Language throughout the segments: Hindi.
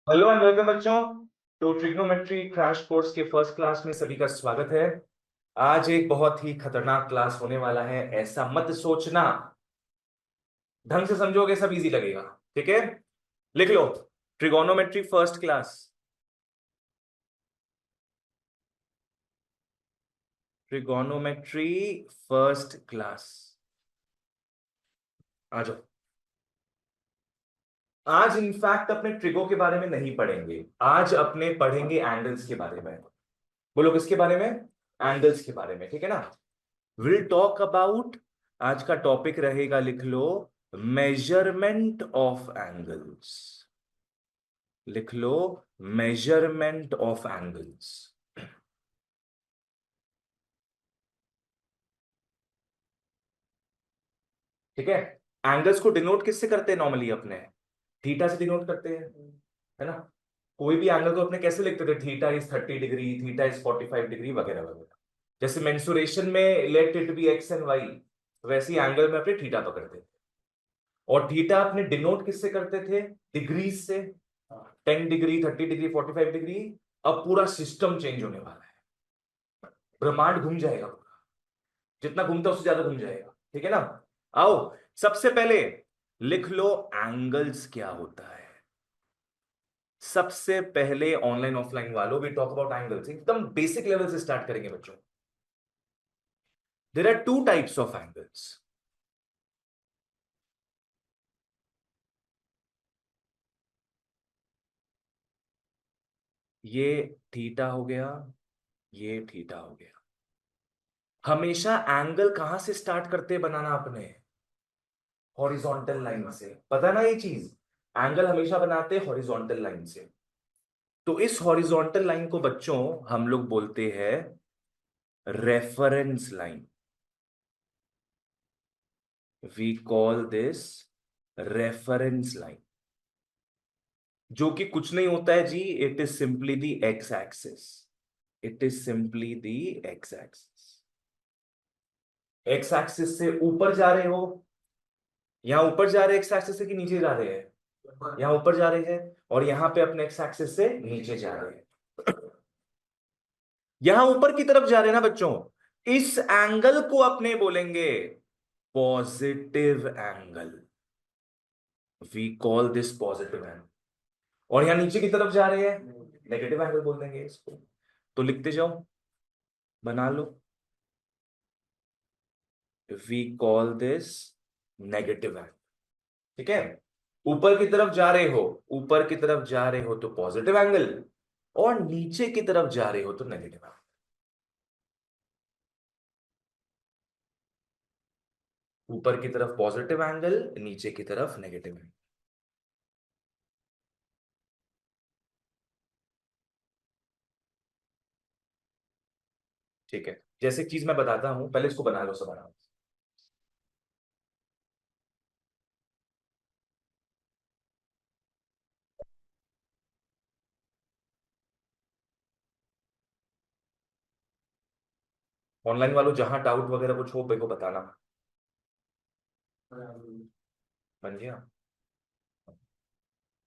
हेलो एंड वेलकम बच्चों तो ट्रिग्नोमेट्री क्रैश कोर्स के फर्स्ट क्लास में सभी का स्वागत है। आज एक बहुत ही खतरनाक क्लास होने वाला है, ऐसा मत सोचना। ढंग से समझोगे सब इजी लगेगा। ठीक है, लिख लो trigonometry first class. Trigonometry first class आ जाओ। आज इनफैक्ट अपने ट्रिगो के बारे में नहीं पढ़ेंगे, आज अपने पढ़ेंगे एंगल्स के बारे में। बोलो किसके बारे में? एंगल्स के बारे में, ठीक है ना। विल टॉक अबाउट, आज का टॉपिक रहेगा, लिख लो, मेजरमेंट ऑफ एंगल्स। लिख लो, मेजरमेंट ऑफ एंगल्स। ठीक है। एंगल्स को डिनोट किससे करते हैं नॉर्मली? अपने थीटा से डिनोट करते हैं, है ना। कोई भी एंगल को अपने कैसे लिखते थे? Theta is 30 degree, theta is 45 degree, वगैरह वगैरह। जैसे मेंसुरेशन में let it be x and y, वैसी एंगल में अपने थीटा पकड़ते थे। और थीटा अपने डिनोट किससे करते थे? डिग्रीज से। 10 डिग्री, 30 डिग्री, 45 डिग्री। अब पूरा सिस्टम चेंज होने वाला है, ब्रह्मांड घूम जाएगा पूरा। जितना घूमता है उससे ज्यादा घूम जाएगा, ठीक है ना। आओ, सबसे पहले लिख लो एंगल्स क्या होता है। सबसे पहले ऑनलाइन ऑफलाइन वालों वी टॉक अबाउट एंगल्स, एकदम बेसिक लेवल से स्टार्ट करेंगे बच्चों। There are two types of angles. ये थीटा हो गया, ये थीटा हो गया। हमेशा एंगल कहां से स्टार्ट करते हैं बनाना अपने? हॉरिजॉन्टल लाइन से, पता ना ये चीज। एंगल हमेशा बनाते हैं हॉरिजॉन्टल लाइन से। तो इस हॉरिजॉन्टल लाइन को बच्चों हम लोग बोलते हैं reference line. We call this reference line, जो कि कुछ नहीं होता है जी, it is simply the x axis. It is simply the x axis. X axis से ऊपर जा रहे हो, यहां ऊपर जा रहे हैं एक्स एक्सिस से कि नीचे जा रहे हैं? यहां ऊपर जा रहे हैं। और यहां पे अपने एक्स एक्सिस से नीचे जा रहे हैं। यहां ऊपर की तरफ जा रहे हैं ना बच्चों। इस एंगल को अपने बोलेंगे positive angle. We call this positive angle. और यहां नीचे की तरफ जा रहे हैं, नेगेटिव एंगल बोल देंगे इसको। तो लिखते जाओ, बना लो। We call this negative angle. ठीक है। ऊपर की तरफ जा रहे हो, ऊपर की तरफ जा रहे हो तो पॉजिटिव एंगल, और नीचे की तरफ जा रहे हो तो नेगेटिव एंगल। ऊपर की तरफ पॉजिटिव एंगल, नीचे की तरफ नेगेटिव एंगल। ठीक है, जैसे चीज मैं बताता हूं, पहले इसको बना लो, सब बना लो। ऑनलाइन वालों जहां डाउट वगैरह कुछ हो मेरे को बताना। बन गया?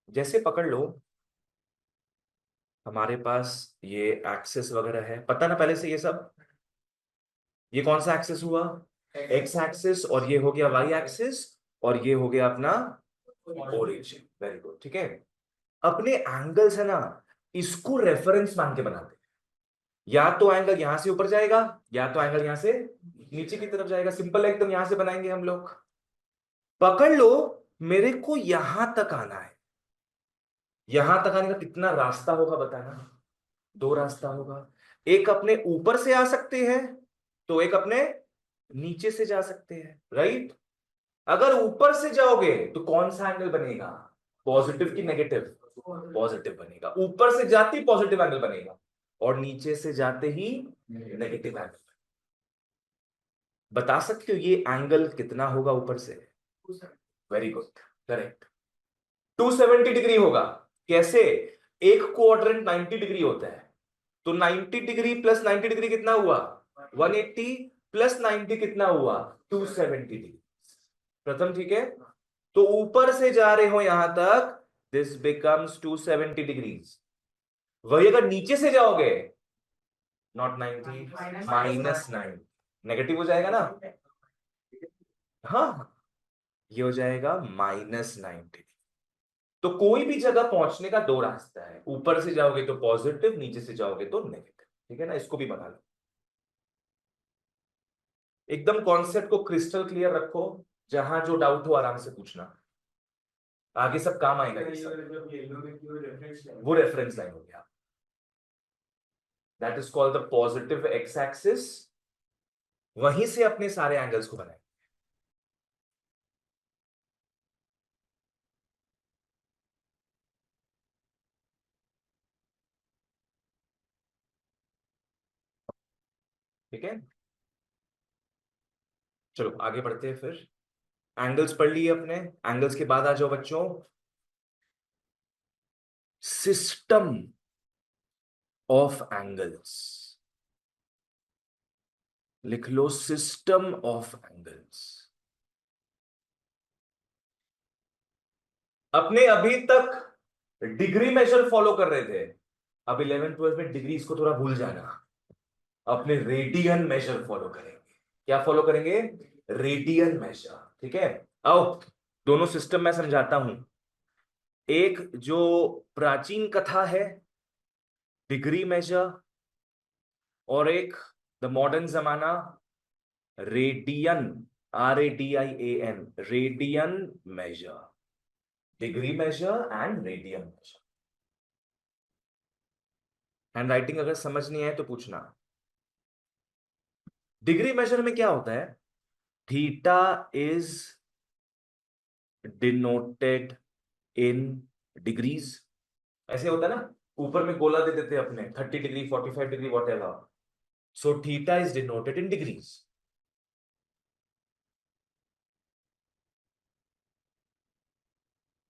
जैसे पकड़ लो, हमारे पास ये एक्सेस वगैरह है, पता ना पहले से ये सब। ये कौन सा एक्सेस हुआ? X axis. और ये हो गया वाई एक्सिस। और ये हो गया अपना ओरिजिन। वेरी गुड, ठीक है। अपने एंगल्स है ना, इसको रेफरेंस मान के बनाते हैं। या तो एंगल यहां से ऊपर जाएगा, या तो एंगल यहां से नीचे की तरफ जाएगा। सिंपल है एकदम, यहां से बनाएंगे हम लोग। पकड़ लो, मेरे को यहां तक आना है। यहां तक आने का कितना रास्ता होगा बताना? दो रास्ता होगा। एक अपने ऊपर से आ सकते हैं, तो एक अपने नीचे से जा सकते हैं, राइट। अगर ऊपर से जाओगे तो कौन सा एंगल बनेगा? पॉजिटिव की नेगेटिव? पॉजिटिव बनेगा। ऊपर से जाते ही पॉजिटिव एंगल बनेगा, और नीचे से जाते ही नेगेटिव एंगल। बता सकते हो ये एंगल कितना होगा ऊपर से? Very good, correct. 270 डिग्री होगा। कैसे? एक क्वाड्रेंट 90 डिग्री होता है, तो 90 डिग्री प्लस 90 डिग्री कितना हुआ? 180 प्लस 90 कितना हुआ? 270 डिग्री। प्रथम, ठीक है। तो ऊपर से जा रहे हो यहां तक, दिस बिकम्स 270 डिग्रीज। वही अगर नीचे से जाओगे, नॉट 90, -9, नेगेटिव हो जाएगा ना। हाँ, ये हो जाएगा -90। तो कोई भी जगह पहुंचने का दो रास्ता है, ऊपर से जाओगे तो पॉजिटिव, नीचे से जाओगे तो नेगेटिव। ठीक है ना, इसको भी बना लो। एकदम कॉन्सेप्ट को क्रिस्टल क्लियर रखो, जहां जो डाउट हो आराम से पूछना, आगे सब काम आएगा। ये सब वो रेफरेंस लाइन हो गया, that is called the positive x axis. वहीं से अपने सारे एंगल्स को बनाए। ठीक है, चलो आगे बढ़ते हैं फिर। एंगल्स पढ़ लिए अपने। एंगल्स के बाद आ जाओ बच्चों, सिस्टम ऑफ एंगल्स। लिख लो, सिस्टम ऑफ एंगल्स। अपने अभी तक डिग्री मेजर फॉलो कर रहे थे, अब 11th 12th में डिग्रीज को थोड़ा भूल जाना, अपने रेडियन मेजर फॉलो करेंगे। क्या फॉलो करेंगे? Radian major. ठीक है, आओ दोनों सिस्टम मैं समझाता हूं। एक जो प्राचीन कथा है, डिग्री मेजर, और एक द मॉडर्न जमाना, radian, RADIAN, radian measure. Degree measure and radian measure. Handwriting अगर समझ नहीं आए तो पूछना। डिग्री मेजर में क्या होता है? Theta is denoted in degrees. ऐसे होता है ना, ऊपर में गोला दे देते हैं अपने, 30 degree, 45 degree, what ever. So theta is denoted in degrees.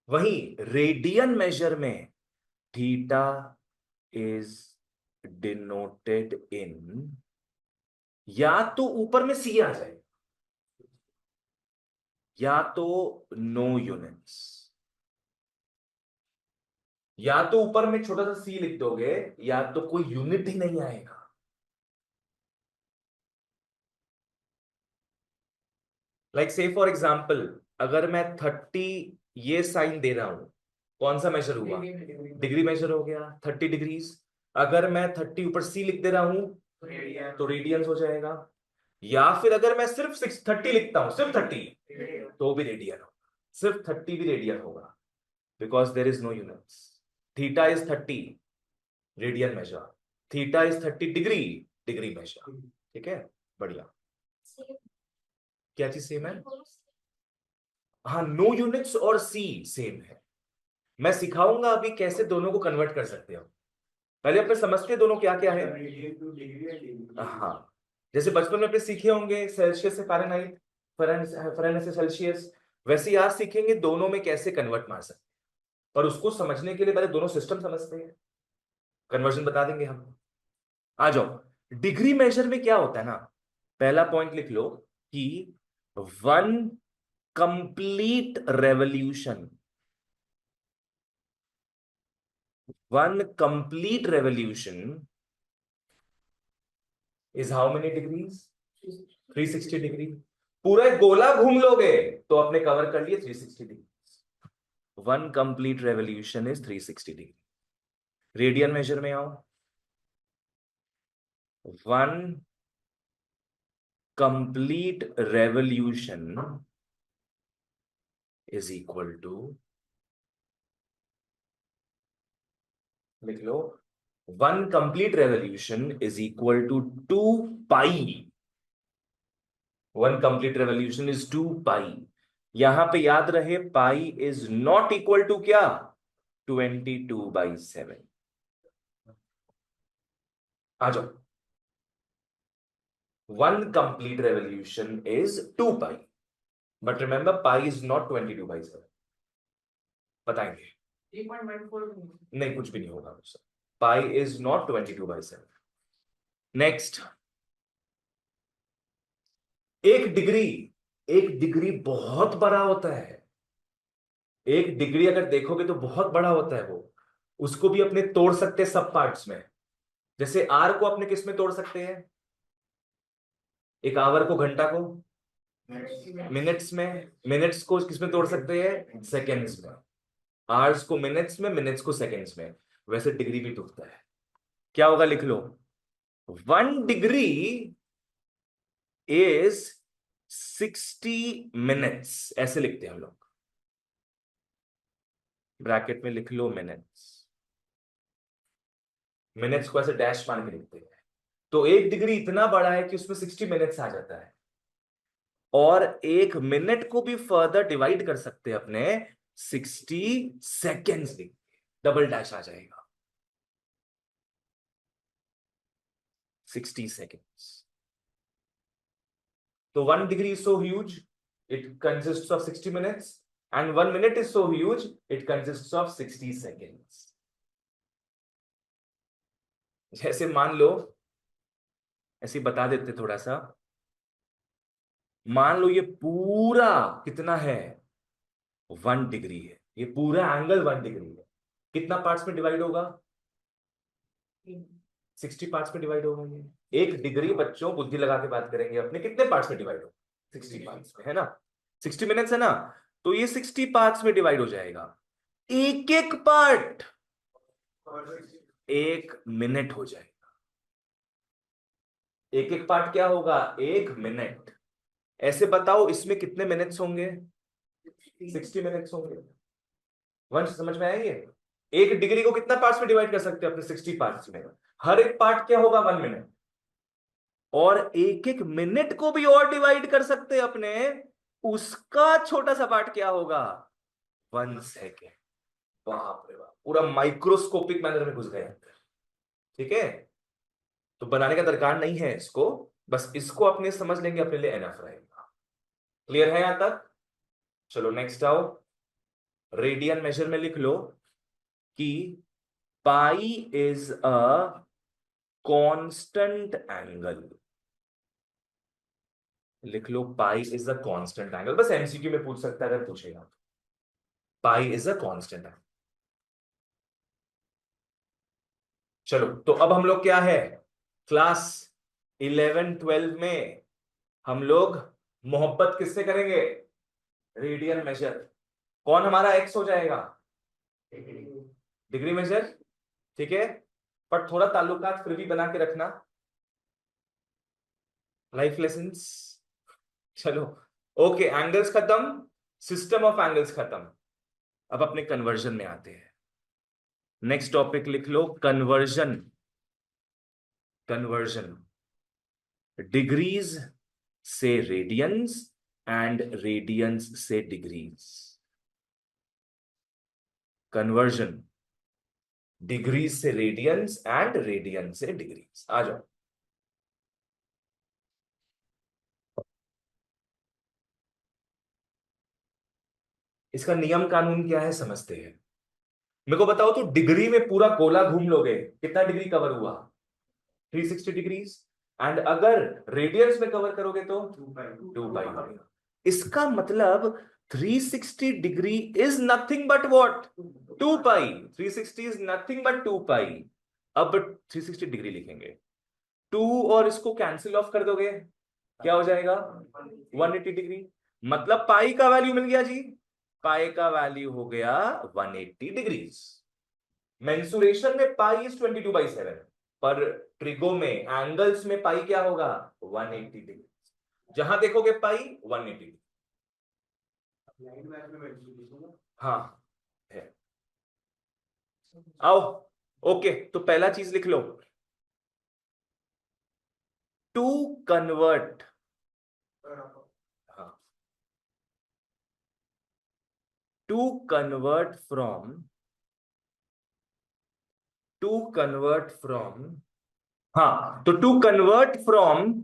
वहीं रेडियन मेजर में थीटा इज डिनोटेड इन, या तो ऊपर में सी आ जाए, या तो नो यूनिट्स। या तो ऊपर में छोटा सा सी लिख दोगे, या तो कोई यूनिट ही नहीं आएगा। लाइक से फॉर एग्जाम्पल, अगर मैं 30 ये साइन दे रहा हूं, कौन सा मेजर हुआ? डिग्री मेजर हो गया, 30 डिग्रीज। अगर मैं 30 ऊपर सी लिख दे रहा हूं, तो रेडियंस हो जाएगा। या फिर अगर मैं सिर्फ 630 लिखता हूं, सिर्फ 30, तो भी रेडियन होगा। सिर्फ 30 भी रेडियन होगा, because there is no units. Theta is 30, radian measure. Theta is 30 degree, degree measure. ठीक है, बढ़िया। क्या चीज सेम है? हाँ, नो यूनिट्स और सी सेम है। मैं सिखाऊंगा अभी कैसे दोनों को कन्वर्ट कर सकते हो। पहले अपने समझते दोनों क्या क्या है। हाँ, जैसे बचपन में अपने सीखे होंगे सेल्सियस से फ़ारेनहाइट, फ़ारेनहाइट से सेल्सियस, वैसे ही आज सीखेंगे दोनों में कैसे कन्वर्ट मार सकते हैं। पर उसको समझने के लिए पहले दोनों सिस्टम समझते हैं, कन्वर्जन बता देंगे हम। आ जाओ, डिग्री मेजर में क्या होता है ना, पहला पॉइंट लिख लो कि one complete revolution, one complete revolution is how many degrees? 360 degree. पूरा गोला घूम लोगे तो आपने कवर कर लिए 360 degree. One complete revolution is 360 degree. Radian measure में आओ, one complete revolution is equal to, लिख लो, one complete revolution is equal to 2 pi. One complete revolution is 2 pi. यहां पे याद रहे, pi is not equal to क्या? 22/7। आ जाओ, one complete revolution is 2 pi, but remember pi is not 22/7। बताएंगे? 3.14 नहीं, कुछ भी नहीं होगा मुझसे। पाई इज नॉट 22/7। नेक्स्ट, एक डिग्री, एक डिग्री बहुत बड़ा होता है। एक डिग्री अगर देखोगे तो बहुत बड़ा होता है वो, उसको भी अपने तोड़ सकते हैं सब पार्ट्स में। जैसे आर को अपने किस में तोड़ सकते हैं, एक आवर को घंटा को मिनट्स में, मिनट्स को किस में तोड़ सकते हैं, सेकेंड्स में। आवर्स को मिनट्स में, मिनट्स को सेकेंड्स में। वैसे डिग्री भी टूटता है। क्या होगा, लिख लो, 1 डिग्री इज 60 मिनट्स, ऐसे लिखते हैं हम लोग। ब्रैकेट में लिख लो मिनट्स, मिनट्स को ऐसे डैश मान के लिखते हैं। तो 1 डिग्री इतना बड़ा है कि उसमें 60 मिनट्स आ जाता है। और 1 मिनट को भी फर्दर डिवाइड कर सकते हैं अपने 60 सेकेंड्स लिख के, डबल डैश आ जाएगा 60 सेकेंड्स। तो 1 degree is so huge, it consists of 60 minutes, and 1 minute is so huge, it consists of 60 seconds. जैसे मान लो, ऐसे बता देते थोड़ा सा, मान लो ये पूरा कितना है, 1 डिग्री है, ये पूरा एंगल 1 डिग्री है। कितना पार्ट्स में डिवाइड होगा, 60 पार्ट्स में डिवाइड होगा। ये 1 डिग्री, बच्चों बुद्धि लगा के बात करेंगे अपने, कितने पार्ट्स में डिवाइड होगा, 60 पार्ट्स में, है ना। 60 मिनट्स है ना, तो ये 60 पार्ट्स में डिवाइड हो जाएगा। एक एक पार्ट 1 मिनट हो जाएगा। एक एक पार्ट क्या होगा, 1 मिनट। ऐसे बताओ इसमें कितने मिनट्स होंगे, 60 मिनट्स होंगे। वंश समझ में आएंगे। 1 डिग्री को कितना पार्ट्स में डिवाइड कर सकते हैं अपने, 60 पार्ट्स में। हर एक पार्ट क्या होगा, 1 मिनट। और एक एक मिनट को भी और डिवाइड कर सकते हैं अपने, उसका छोटा सा पार्ट क्या होगा, 1 सेकेंड। बाप रे बाप, पूरा माइक्रोस्कोपिक मैनर में घुस गए। ठीक है, तो बनाने का दरकार नहीं है इसको, बस इसको अपने समझ लेंगे, अपने लिए एनफ रहेगा। क्लियर है यहां तक। चलो नेक्स्ट आओ, रेडियन मेजर में लिख लो कि pi is a constant angle. लिख लो, pi is a constant angle, बस एमसीक्यू में पूछ सकता है अगर पूछेगा तो। Pi is a constant angle. चलो तो अब हम लोग क्या है, क्लास 11 12 में हम लोग मोहब्बत किससे करेंगे, रेडियन मेजर। कौन हमारा एक्स हो जाएगा, डिग्री मेजर। ठीक है, पर थोड़ा ताल्लुकात फिर भी बना के रखना, लाइफ लेसन्स। चलो ओके, एंगल्स खत्म, सिस्टम ऑफ एंगल्स खत्म। अब अपने कन्वर्जन में आते हैं। नेक्स्ट टॉपिक लिख लो, कन्वर्जन। कन्वर्जन, डिग्रीज से रेडियंस एंड रेडियंस से डिग्रीज। कन्वर्जन, डिग्रीज से रेडियंस एंड रेडियंस से डिग्रीज। आ जाओ। इसका नियम कानून क्या है समझते हैं। मेरे को बताओ, तो डिग्री में पूरा गोला घूम लोगे, कितना डिग्री कवर हुआ, 360 डिग्रीज। एंड अगर रेडियंस में कवर करोगे तो 2 पाई। इसका मतलब 360 degree is nothing but what, 2 pi. 360 is nothing but 2 पाई। अब 360 डिग्री लिखेंगे, 2 और इसको कैंसिल ऑफ कर दोगे, क्या हो जाएगा, 180 डिग्री। मतलब पाई का वैल्यू मिल गया जी, पाई का वैल्यू हो गया 180 डिग्रीज। मेंसुरेशन में पाई इज 22/7, पर ट्रिगो में, एंगल्स में पाई क्या होगा, 180 डिग्री। जहां देखोगे पाई 180 डिग्री। हाँ है। आओ, ओके, तो पहला चीज लिख लो, टू कन्वर्ट। हाँ, to convert from, to convert from, हाँ, तो to convert from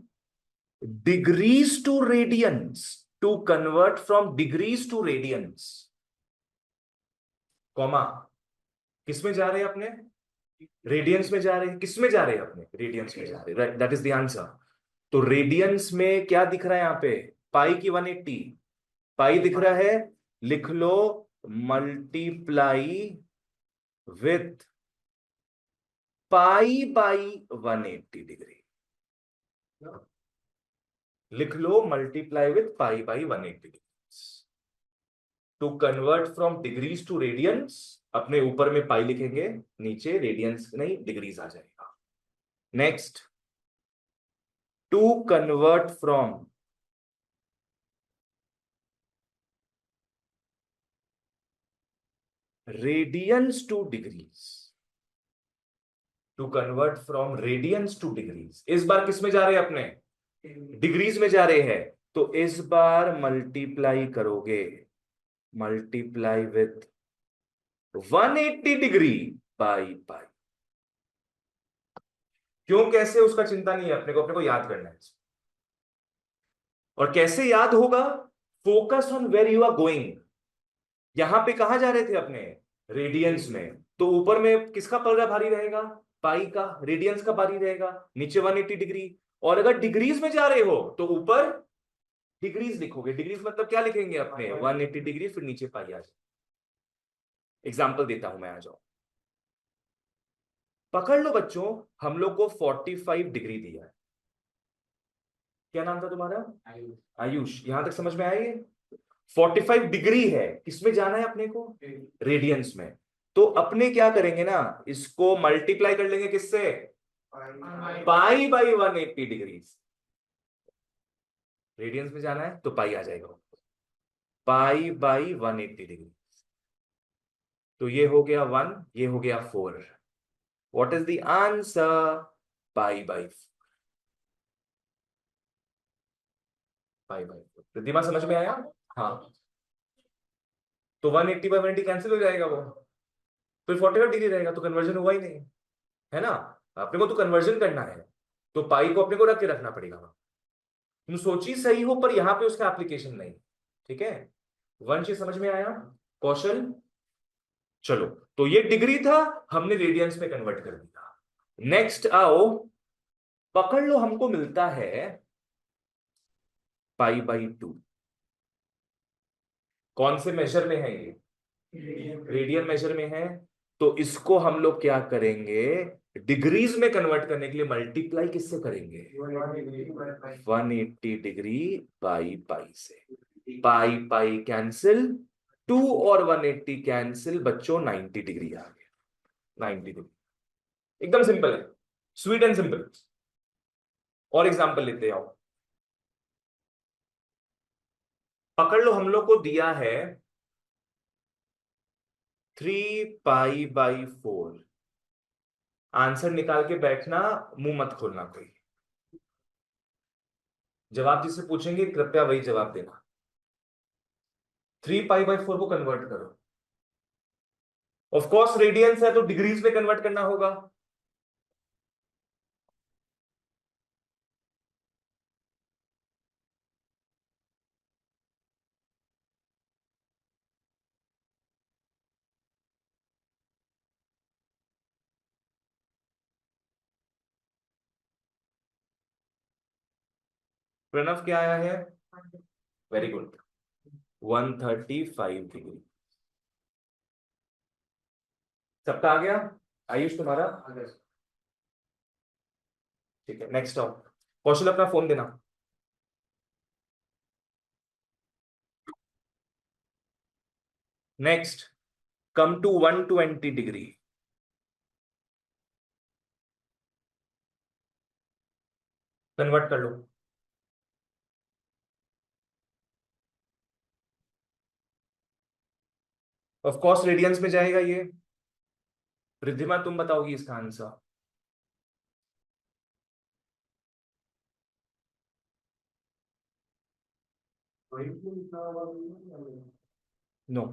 degrees to radians, to convert from degrees to radians, comma, किसमें जा रहे हैं अपने, रेडियंस में जा रहे हैं। किस में जा रहे हैं अपने, रेडियंस में जा रहे हैं, दैट इज द आंसर। तो रेडियंस में क्या दिख रहा है यहां पे, पाई की 180, पाई दिख रहा है, लिख लो multiply with pi by 180 degree. लिख लो multiply with pi by 180 degree. To convert from degrees to radians, अपने ऊपर में पाई लिखेंगे, नीचे रेडियंस नहीं डिग्रीज आ जाएगा। Next, to convert from radians to degrees, to convert from radians to degrees. इस बार किस में जा रहे हैं अपने, डिग्रीज में जा रहे हैं। तो इस बार मल्टीप्लाई करोगे, multiply with 180 degree by pi. क्यों कैसे उसका चिंता नहीं है अपने को याद करना है। और कैसे याद होगा, focus on where you are going. यहां पे कहां जा रहे थे अपने, रेडियंस में, तो ऊपर में किसका पलड़ा भारी रहेगा, पाई का, रेडियंस का भारी रहेगा, नीचे 180 डिग्री। और अगर डिग्रीज में जा रहे हो तो ऊपर डिग्रीज लिखोगे। डिग्रीज मतलब क्या लिखेंगे अपने, 180 डिग्री, फिर नीचे पाई आ जाए। एग्जाम्पल देता हूं मैं, आ जाओ। पकड़ लो बच्चों, हम लोग को 45 डिग्री दिया है। क्या नाम था तुम्हारा, आयुष। यहां तक समझ में आए ये? 45 डिग्री है, किसमें जाना है अपने को, रेडियंस में। तो अपने क्या करेंगे ना, इसको मल्टीप्लाई कर लेंगे किससे, पाई बाई 180 डिग्री। रेडियंस में जाना है तो पाई आ जाएगा, पाई बाई 180 डिग्री। तो ये हो गया 1, ये हो गया 4। What is the answer, pi by, pi by 4। Riddhima समझ में आया? हाँ। तो 180 बाई 180 कैंसिल हो जाएगा वो, फिर 45 डिग्री रहेगा, तो कन्वर्जन हुआ ही नहीं, है ना। अपने को तो कन्वर्जन करना है, तो पाई को अपने को रख के रखना पड़ेगा। तुम सोची सही हो, पर यहां पे उसका एप्लीकेशन नहीं। ठीक है, वंश ये समझ में आया, कौशल? चलो, तो ये डिग्री था, हमने रेडियंस में कन्वर्ट कर दिया। नेक्स्ट आओ, पकड़ लो, हमको मिलता है पाई बाई 2। कौन से मेजर में है ये, रेडियन मेजर में है। तो इसको हम लोग क्या करेंगे, डिग्रीज में कन्वर्ट करने के लिए मल्टीप्लाई किससे करेंगे, 180 डिग्री बाई पाई से। पाई पाई कैंसिल, 2 और 180 कैंसिल, बच्चों 90 डिग्री आ गया, 90 डिग्री। एकदम सिंपल है, स्वीट एंड सिंपल। और एग्जांपल लेते आओ। पकड़ लो, हम लोग को दिया है 3 पाई बाई 4। आंसर निकाल के बैठना, मुंह मत खोलना कोई। जवाब जिससे पूछेंगे कृपया वही जवाब देना। 3 पाई बाई 4 को कन्वर्ट करो। ऑफ कोर्स रेडियंस है तो डिग्रीज में कन्वर्ट करना होगा। प्रणव क्या आया है, वेरी गुड, 135 डिग्री। सबका आ गया, आयुष तुम्हारा? ठीक है, नेक्स्ट आओ। कौशल अपना फोन देना। Next, come to 120 degree. Convert कर लो। ऑफ कोर्स रेडियंस में जाएगा ये। रिद्धिमा तुम बताओगी इसका आंसर। नो,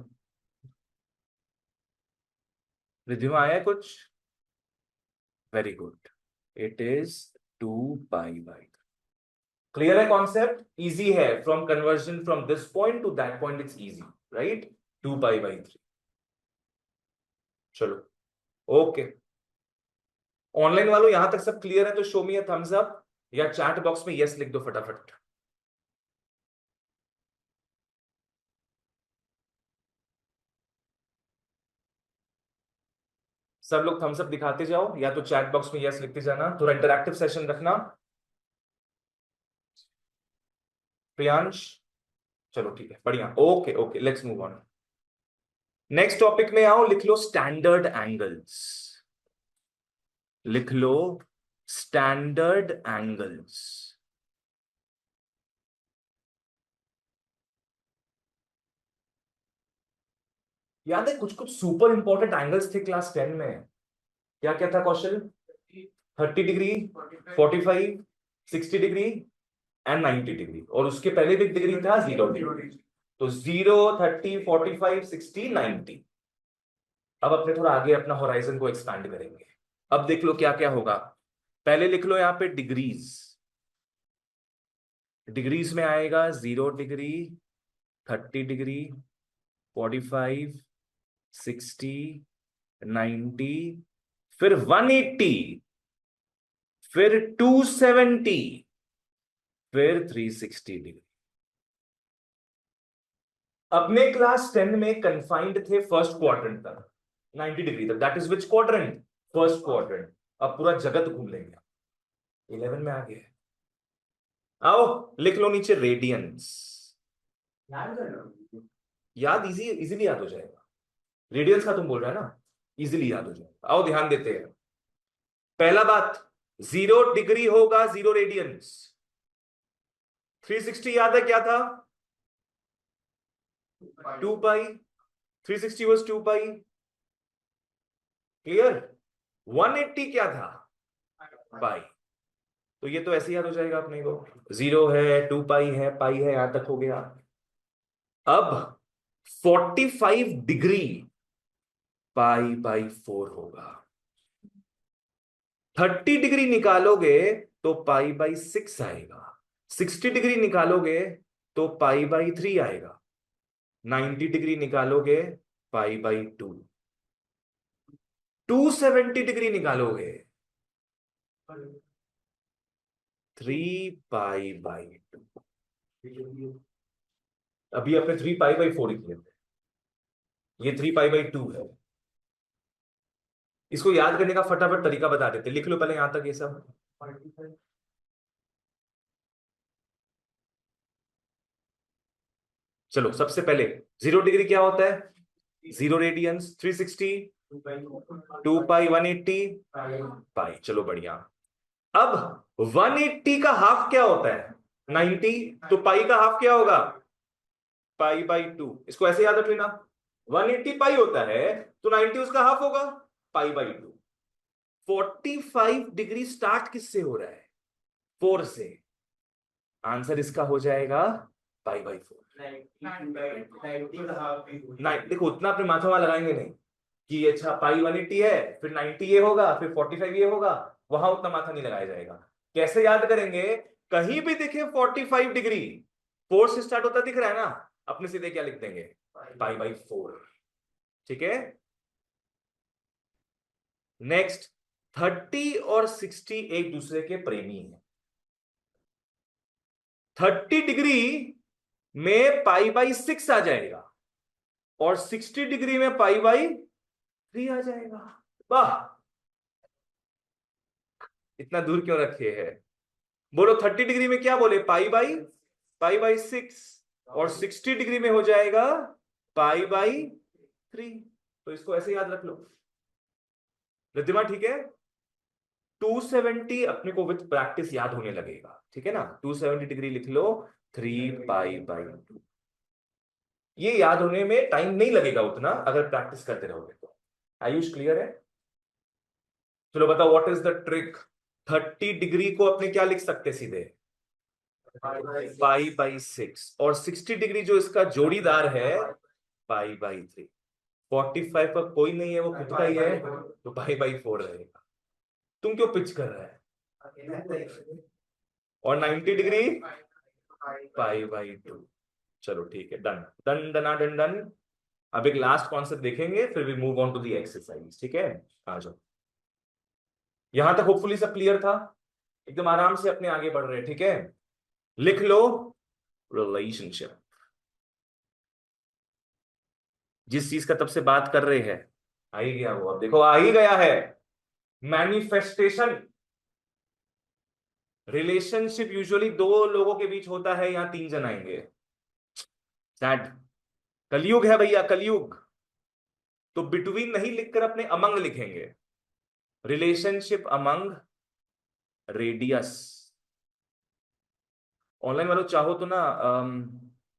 रिद्धिमा आया कुछ, very good, it is 2 pi by. Clear है कॉन्सेप्ट, इजी है। From conversion from this point two that point it's easy, right. 2 pi by 3। चलो, ओके। ऑनलाइन वालों यहां तक सब क्लियर है तो show me a thumbs up, या चैट बॉक्स में यस लिख दो फटाफट। सब लोग थम्स अप दिखाते जाओ, या तो चैट बॉक्स में यस लिखते जाना, थोड़ा इंटरैक्टिव सेशन रखना। प्रियांश, चलो ठीक है, बढ़िया, okay okay, let's move on. Next topic में आओ, लिख लो स्टैंडर्ड एंगल्स। लिख लो स्टैंडर्ड एंगल्स। याद है कुछ कुछ सुपर इंपॉर्टेंट एंगल्स थे क्लास 10 में? क्या क्या था कौशल? 30 डिग्री, 45, 60 डिग्री एंड 90 डिग्री, और उसके पहले भी डिग्री था 0 डिग्री। तो 0, 30, 45, 60, 90। अब अपने थोड़ा आगे अपना होराइजन को एक्सपैंड करेंगे। अब देख लो क्या क्या होगा। पहले लिख लो यहाँ पे डिग्रीज। डिग्रीज में आएगा 0 डिग्री, 30 डिग्री, 45, 60, 90, फिर 180, फिर 270, फिर 360 डिग्री। अपने क्लास 10 में कंफाइंड थे फर्स्ट क्वाड्रेंट तक, 90 डिग्री तक। That is which quadrant? First quadrant. अब पूरा जगत घूम लेंगे। 11 में आ गए। आओ लिख लो नीचे रेडियंस। याद इजी, इजीली याद हो जाएगा। रेडियंस का तुम बोल रहे हो ना, इजीली याद हो जाएगा। आओ ध्यान देते हैं। पहला बात, 0 डिग्री होगा 0 रेडियंस। 360 याद है क्या था? 2 पाई। 360 वॉज 2 पाई। क्लियर? 180 क्या था? पाई। तो ये तो ऐसे याद हो जाएगा अपने को। 0 है, 2 पाई है, पाई है, यहां तक हो गया। अब 45 डिग्री पाई/4 होगा। 30 डिग्री निकालोगे तो पाई/6 आएगा। 60 डिग्री निकालोगे तो पाई/3 आएगा। 90 डिग्री निकालोगे पाई/2। 270 डिग्री निकालोगे 3 पाई/2। अभी अपने 3 पाई/4 किए थे, ये 3 पाई/2 है। इसको याद करने का फटाफट तरीका बता देते, लिख लो पहले यहां तक ये सब। चलो सबसे पहले 0 डिग्री क्या होता है? 0 रेडियंस। 360, 2 पाई, 180 पाई। चलो बढ़िया। अब 180 का हाफ क्या होता है? 90। तो पाई का हाफ क्या होगा? पाई/2। इसको ऐसे याद रख लेना। 180 पाई होता है तो 90 उसका हाफ होगा, पाई/2। 45 डिग्री स्टार्ट किससे हो रहा है? 4 से। आंसर इसका हो जाएगा पाई/4। नहीं देखो, उतना अपने माथा वहां लगाएंगे नहीं कि अच्छा पाई 180 है, फिर 90 ये होगा, फिर 45 ये होगा। वहां उतना माथा नहीं लगाया जाएगा। कैसे याद करेंगे? कहीं भी दिखे 45 डिग्री, 4 से स्टार्ट होता दिख रहा है ना, अपने सीधे क्या लिख देंगे? पाई/4। ठीक है। नेक्स्ट, 30 और 60 एक दूसरे के प्रेमी हैं। 30 डिग्री में पाई/6 आ जाएगा, और 60 डिग्री में पाई/3 आ जाएगा। वाह, इतना दूर क्यों रखे हैं? बोलो 30 डिग्री में क्या बोले? पाई/6, और 60 डिग्री में हो जाएगा पाई/3। तो इसको ऐसे याद रख लो। रिद्धिमा ठीक है? 270 अपने को विथ प्रैक्टिस याद होने लगेगा, ठीक है ना? 270 डिग्री लिख लो, 3 पाई/2। ये याद होने में टाइम नहीं लगेगा उतना अगर प्रैक्टिस करते रहोगे तो। आयुष क्लियर है? चलो बताओ what is the trick. 30 degree को अपने क्या लिख सकते सीधे? पाई/6, और 60 डिग्री जो इसका जोड़ीदार है पाई/3। 45 का कोई नहीं है, वो खुद का ही है, तो पाई/4 रहेगा। तुम क्यों पिच कर रहा है? और 90 डिग्री पाई/2। चलो ठीक है, done done done done done. अब एक लास्ट कॉन्सेप्ट देखेंगे, फिर we move on to the exercise. ठीक है, आ जाओ। यहां तक होपफुली सब क्लियर था? एकदम आराम से अपने आगे बढ़ रहे हैं, ठीक है? लिख लो रिलेशनशिप। जिस चीज का तब से बात कर रहे हैं, आ ही गया वो, अब देखो आ ही गया है। मैनिफेस्टेशन। रिलेशनशिप यूजुअली दो लोगों के बीच होता है, यहाँ तीन जन आएंगे। सैड। कलयुग है भैया, कलयुग। तो बिटवीन नहीं लिखकर अपने अमंग लिखेंगे। Relationship among radius. ऑनलाइन वालों चाहो तो ना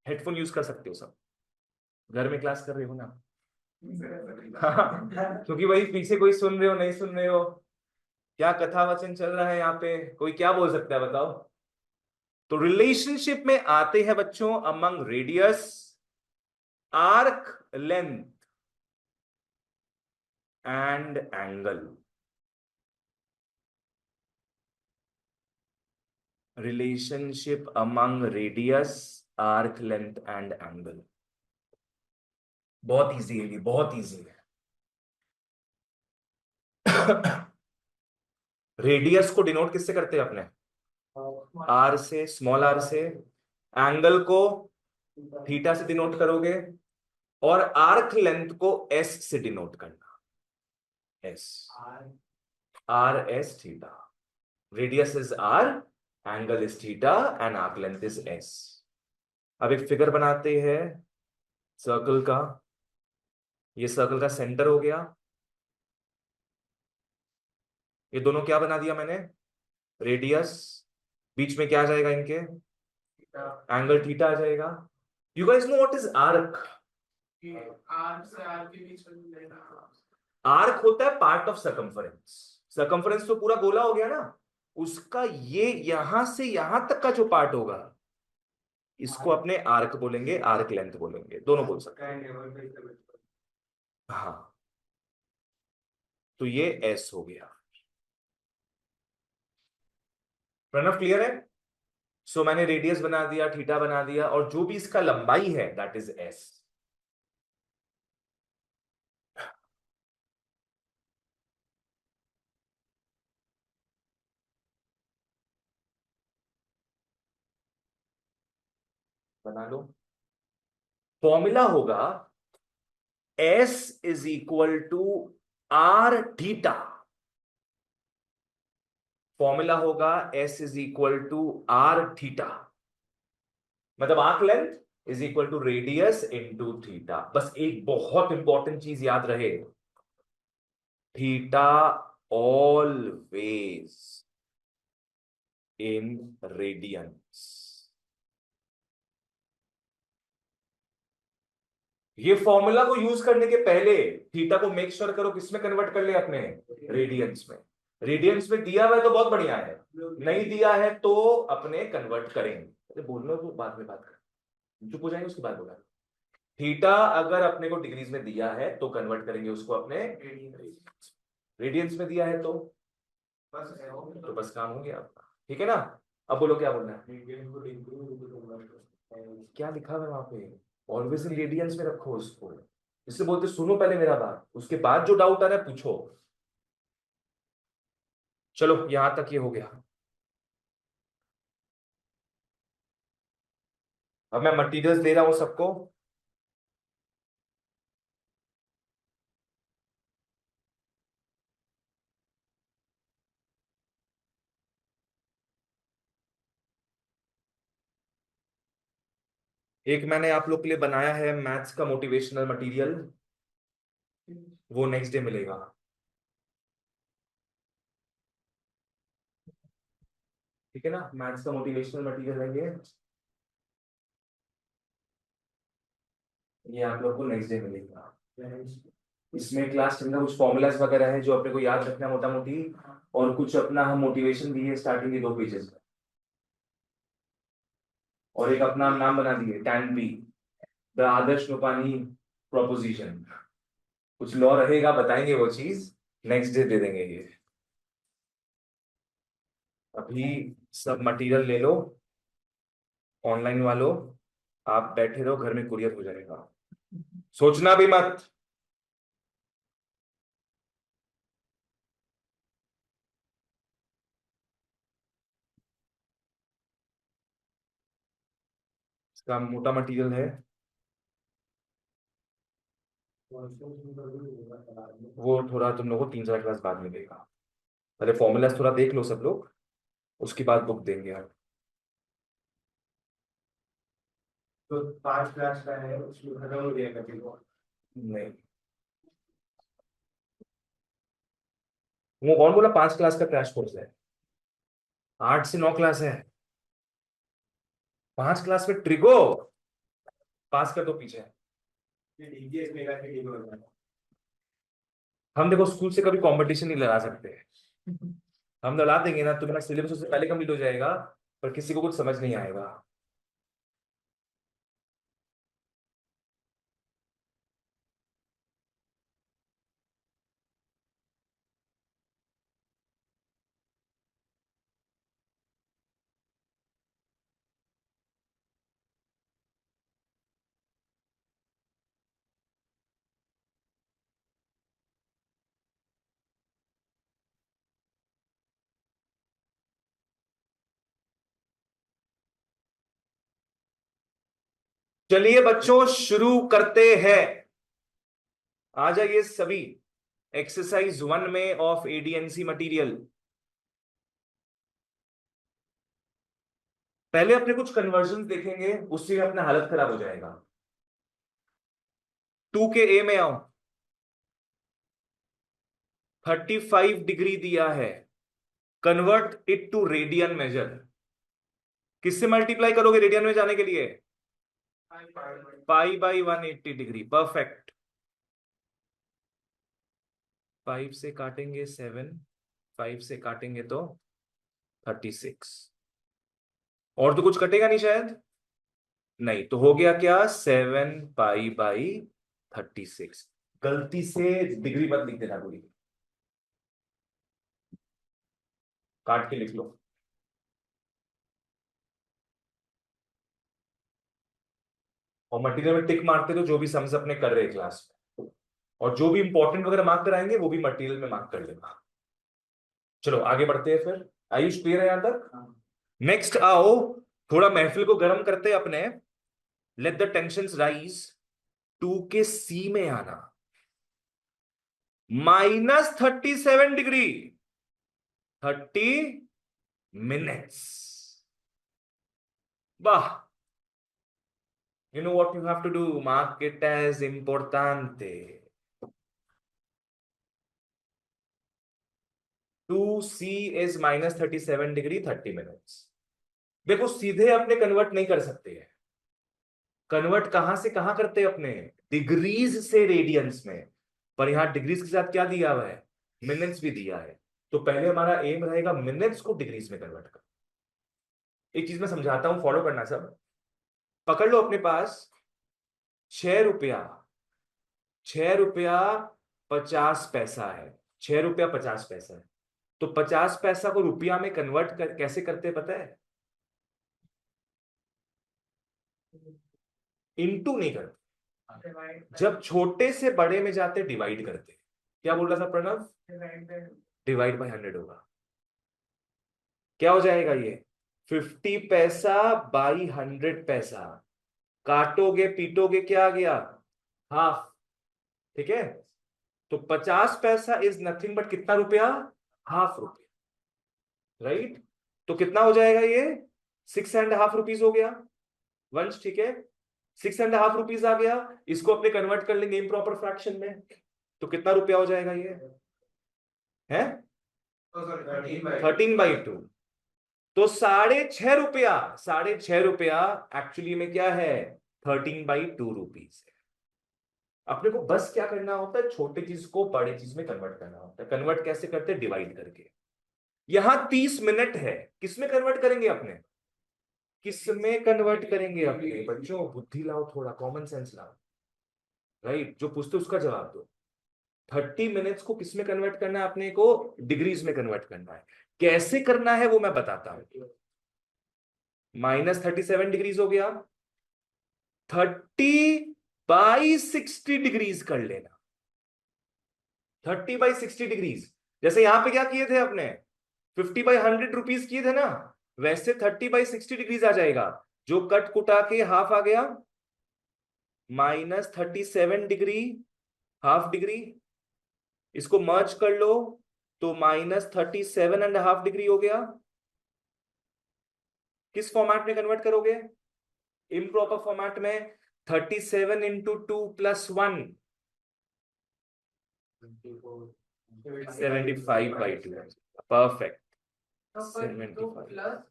हेडफोन यूज कर सकते हो सब, घर में क्लास कर रहे हो ना। क्योंकि भाई पीछे कोई सुन रहे हो नहीं सुन रहे हो, क्या कथा वचन चल रहा है यहाँ पे, कोई क्या बोल सकता है बताओ। तो रिलेशनशिप में आते हैं बच्चों among radius, arc length and angle. Relationship among radius, arc length and angle. बहुत इजी है ये, बहुत इजी है। रेडियस को डिनोट किससे करते हैं अपने? आर से, स्मॉल आर से। एंगल को थीटा से डिनोट करोगे, और आर्क लेंथ को एस से डिनोट करना। S, R S theta. Radius is R, angle is theta, and arc length is S. अब एक फिगर बनाते हैं सर्कल का। ये सर्कल का सेंटर हो गया। ये दोनों क्या बना दिया मैंने? रेडियस। बीच में क्या आ जाएगा इनके? एंगल थीटा आ जाएगा। You guys know what is arc? Arc से आर्क के बीच में, आर्क होता है पार्ट ऑफ सरकमफरेंस। सरकमफरेंस तो पूरा गोला हो गया ना, उसका ये यहां से यहां तक का जो पार्ट होगा, इसको अपने आर्क बोलेंगे, आर्क लेंथ बोलेंगे, दोनों बोल सकते हैं। हाँ, तो ये एस हो गया। प्रणव क्लियर है? सो मैंने रेडियस बना दिया, थीटा बना दिया, और जो भी इसका लंबाई है दैट इज एस। बना लो। फॉर्मूला होगा S is equal to R theta. Formula होगा S is equal to R theta, मतलब arc length is equal to radius into theta. बस एक बहुत इंपॉर्टेंट चीज याद रहे, थीटा ऑलवेज इन रेडियंस। ये फॉर्मूला को यूज करने के पहले थीटा को मेक श्योर करो किसमें कन्वर्ट कर ले अपने, रेडियंस में। रेडियंस में दिया हुआ है तो बहुत बढ़िया है, नहीं दिया है तो अपने कन्वर्ट करेंगे। अरे बोलना तो बाद में बात कर, चुप हो जाएंगे उसके बाद बोला। थीटा अगर अपने को डिग्रीज में दिया है तो कन्वर्ट करेंगे उसको अपने रेडियंस में दिया है, तो बस काम हो गया आपका, ठीक है ना। अब बोलो क्या बोलना है। क्या लिखा हुआ है वहां पे? ऑलवेज इन रेडियंस में रखो उसको। इससे बोलते सुनो पहले मेरा बात, उसके बाद जो डाउट आ रहा है पूछो। चलो यहां तक ये हो गया। अब मैं मटेरियल्स दे रहा हूं सबको। एक मैंने आप लोग के लिए बनाया है मैथ्स का मोटिवेशनल मटेरियल, वो नेक्स्ट डे मिलेगा। ठीक है ना, मैथ्स का मोटिवेशनल मटेरियल है ये आप लोग को नेक्स्ट डे मिलेगा। इसमें क्लास टेन का कुछ फॉर्मूलाज वगैरह है जो अपने को याद रखना मोटा मोटी, और कुछ अपना हम मोटिवेशन दिए स्टार्टिंग के 2 पेजेस में, और एक अपना नाम बना दिए tan P, the Adarsh Rupani proposition. कुछ लॉ रहेगा, बताएंगे वो चीज, नेक्स्ट डे दे देंगे ये। अभी सब मटेरियल ले लो, ऑनलाइन वालों आप बैठे रहो, घर में कुरियर हो जाएगा, सोचना भी मत। इसका मोटा मटेरियल है, वो थोड़ा तुम लोगों को 3-4 क्लास बाद में देगा। पहले फॉर्मूलाज थोड़ा देख लो सब लोग, उसके बाद बुक देंगे आप। तो 5 क्लास का है, उसमें खत्म हो जाएगा फिर वो। नहीं, वो कौन बोला 5 क्लास का क्रैश कोर्स है? 8 से 9 क्लास है। 5 क्लास में ट्रिगो पास कर दो पीछे। हम देखो स्कूल से कभी कंपटीशन नहीं लगा सकते। हम लड़ा देंगे ना, तुम्हारा सिलेबस उससे पहले कंप्लीट हो जाएगा, पर किसी को कुछ समझ नहीं आएगा। चलिए बच्चों शुरू करते हैं। आ जाइए सभी एक्सरसाइज 1 में ऑफ एडीएनसी मटेरियल। पहले अपने कुछ कन्वर्जन देखेंगे, उससे अपना हालत खराब हो जाएगा। 2 के ए में आओ। 35 डिग्री दिया है, convert it to radian measure. किससे मल्टीप्लाई करोगे रेडियन में जाने के लिए? पाई/180 डिग्री, परफेक्ट। 5 से काटेंगे 7, 5 से काटेंगे तो 36। और तो कुछ कटेगा नहीं शायद। नहीं तो हो गया क्या, 7 पाई/36। गलती से डिग्री मत लिख देना पूरी, काट के लिख लो। और मटेरियल में टिक मारते तो जो भी सम्स अपने कर रहे क्लास में, और जो भी इंपॉर्टेंट वगैरह मार्क कराएंगे वो भी मटेरियल में मार्क कर लेना। चलो आगे बढ़ते हैं फिर। आयुष क्लियर है यहां तक? नेक्स्ट आओ, थोड़ा महफिल को गर्म करते हैं अपने। Let the tension rise. 2 के सी में आना। -37 डिग्री, 30 मिनट्स। वाह। You know what you have to do? Mark it as importante. 2C is -37 degree 30 minutes. देखो सीधे अपने कन्वर्ट नहीं कर सकते हैं। कन्वर्ट कहां से कहां करते हैं अपने? डिग्रीज से रेडियंस में। पर यहां डिग्रीज के साथ क्या दिया हुआ है? मिनट्स भी दिया है। तो पहले हमारा एम रहेगा मिनट्स को डिग्रीज में कन्वर्ट कर। एक चीज मैं समझाता हूं, फॉलो करना सब। पकड़ लो अपने पास 6 रुपया, 6 रुपया 50 पैसा है। 6 रुपया 50 पैसा है। तो 50 पैसा को रुपया में कन्वर्ट कर कैसे करते हैं पता है? इनटू नहीं करते, जब छोटे से बड़े में जाते डिवाइड करते। क्या बोल रहा था प्रणव? डिवाइड बाय 100 होगा। क्या हो जाएगा ये? 50 पैसा/100 पैसा। काटोगे पीटोगे क्या आ गया? हाफ। ठीक है। तो 50 पैसा इज नथिंग बट कितना रुपया? हाफ रुपया। राइट। तो कितना हो जाएगा ये? 6.5 रुपीज हो गया। वंश ठीक है। 6.5 रुपीज आ गया। इसको अपने कन्वर्ट कर लेंगे इम्प्रॉपर फ्रैक्शन में। तो कितना रुपया हो जाएगा ये? है 13/2। तो 6.5 रुपया, 6.5 रुपया एक्चुअली में क्या है? 13/2 रुपीज है। अपने को बस क्या करना होता है? छोटे चीज को बड़े चीज में कन्वर्ट करना होता है। कन्वर्ट कैसे करते हैं? डिवाइड करके। यहां 30 मिनट है, किसमें कन्वर्ट करेंगे अपने? किसमें कन्वर्ट करेंगे अपने? बच्चों बुद्धि लाओ, थोड़ा कॉमन सेंस लाओ। राइट, जो पूछते उसका जवाब दो। 30 मिनट्स को किसमें कन्वर्ट करना है अपने को? डिग्रीज में कन्वर्ट करना है। कैसे करना है वो मैं बताता हूं। -37 डिग्रीज हो गया, 30/60 डिग्रीज कर लेना। 30/60 डिग्रीज। जैसे यहां पे क्या किए थे अपने? 50/100 रुपीज किए थे ना, वैसे 30/60 डिग्रीज आ जाएगा। जो कट कुटा के हाफ आ गया, -37 डिग्री हाफ डिग्री, इसको मर्ज कर लो तो -37.5 डिग्री हो गया। किस फॉर्मेट में कन्वर्ट करोगे? इम्प्रॉपर फॉर्मेट में। 37 इंटू 2 + 1 75/2। परफेक्ट। 75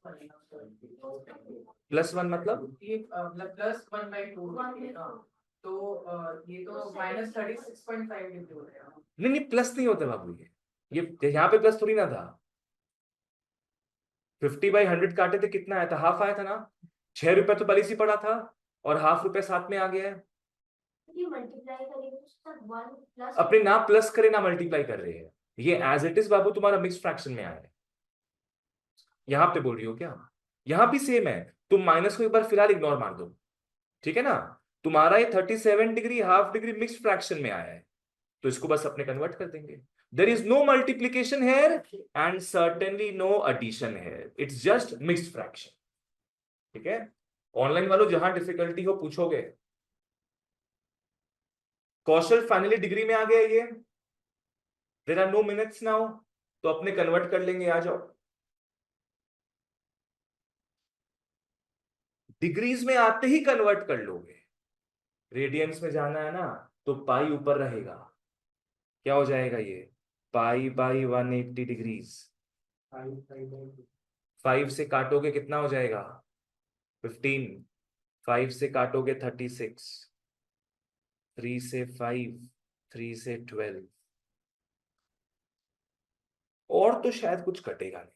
+1 मतलब ये मतलब +1/2। तो ये तो -36.5 डिग्री हो गया। नहीं नहीं, प्लस नहीं होता बाबू, ये यहाँ पे प्लस थोड़ी ना था। 50/100 काटे थे, कितना आया था? हाफ आया था ना। 6 रुपए तो पहले से पड़ा था और हाफ रुपए साथ में आ गया है। अपने ना प्लस करे ना मल्टीप्लाई कर रहे हैं, ये एज इट इज बाबू तुम्हारा मिक्स फ्रैक्शन में आया है। यहां पे बोल रही हो क्या? यहां भी सेम है। तुम माइनस को एक बार फिलहाल इग्नोर मार दो, ठीक है ना। तुम्हारा ये 37 degree half degree mix fraction में आया है, तो इसको बस अपने कन्वर्ट कर देंगे। There is no multiplication here and certainly no addition here, it's just mixed fraction. ठीक है। ऑनलाइन वालों जहां डिफिकल्टी हो पूछोगे। कौशल फाइनली डिग्री में आ गया ये। There are no minutes now, तो अपने कन्वर्ट कर लेंगे, आ जाओ। डिग्रीज में आते ही कन्वर्ट कर लोगे। रेडियंस में जाना है ना, तो पाई ऊपर रहेगा। क्या हो जाएगा ये? π/180 डिग्रीज। 5 से काटोगे कितना हो जाएगा? 15। 5 से काटोगे 36। 3 से 5, 3 से 12। और तो शायद कुछ कटेगा नहीं।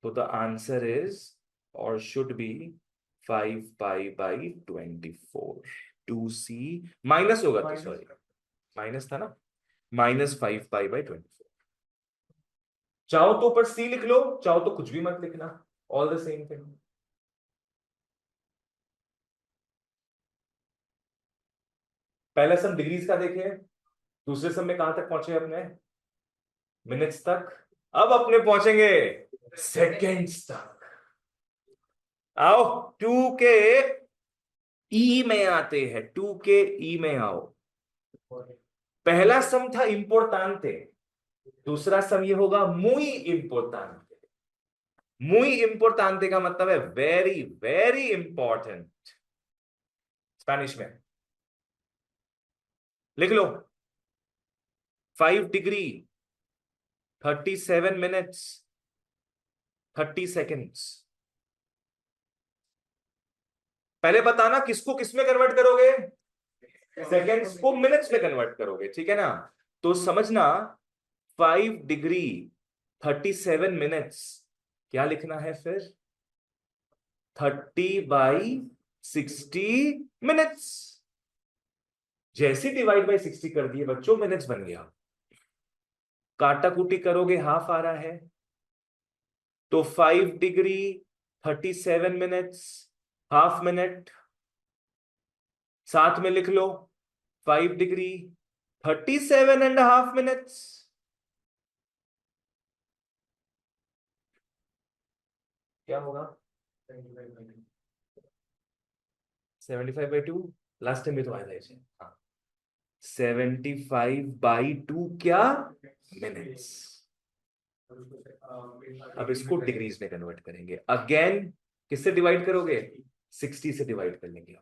तो द आंसर इज और शुड बी 5π/24। 2c माइनस होगा तो, सॉरी माइनस था ना, -5π/24। चाहो तो ऊपर सी लिख लो, चाहो तो कुछ भी मत लिखना, ऑल द सेम थिंग। पहले सम डिग्रीज का देखे, दूसरे सम में कहां तक पहुंचे अपने? मिनट्स तक। अब अपने पहुंचेंगे सेकेंड्स तक। आओ 2 के ई में आते हैं, 2 के ई में आओ। पहला सम था इम्पोर्टांते, दूसरा सम ये होगा muy importante। muy importante का मतलब है वेरी वेरी इंपॉर्टेंट स्पेनिश में। लिख लो। 5 डिग्री 37 मिनट्स 30 सेकेंड्स। पहले बताना किसको किस में कन्वर्ट करोगे? सेकेंड्स को मिनट्स में कन्वर्ट करोगे, ठीक है ना। तो समझना 5 डिग्री 37 मिनट्स क्या लिखना है फिर? 30/60 मिनट्स। जैसे डिवाइड बाय 60 कर दिए बच्चों, मिनट्स बन गया। काटा कुटी करोगे हाफ आ रहा है, तो 5 डिग्री 37 मिनट्स हाफ मिनट। साथ में लिख लो 5 डिग्री 37.5 मिनट्स। क्या होगा? 75/2। लास्ट टाइम भी तो आया था इसे। हाँ, 75/2 क्या? मिनट्स। अब इसको डिग्रीज में कन्वर्ट करेंगे अगेन। किससे डिवाइड करोगे? 60 से डिवाइड कर लेंगे।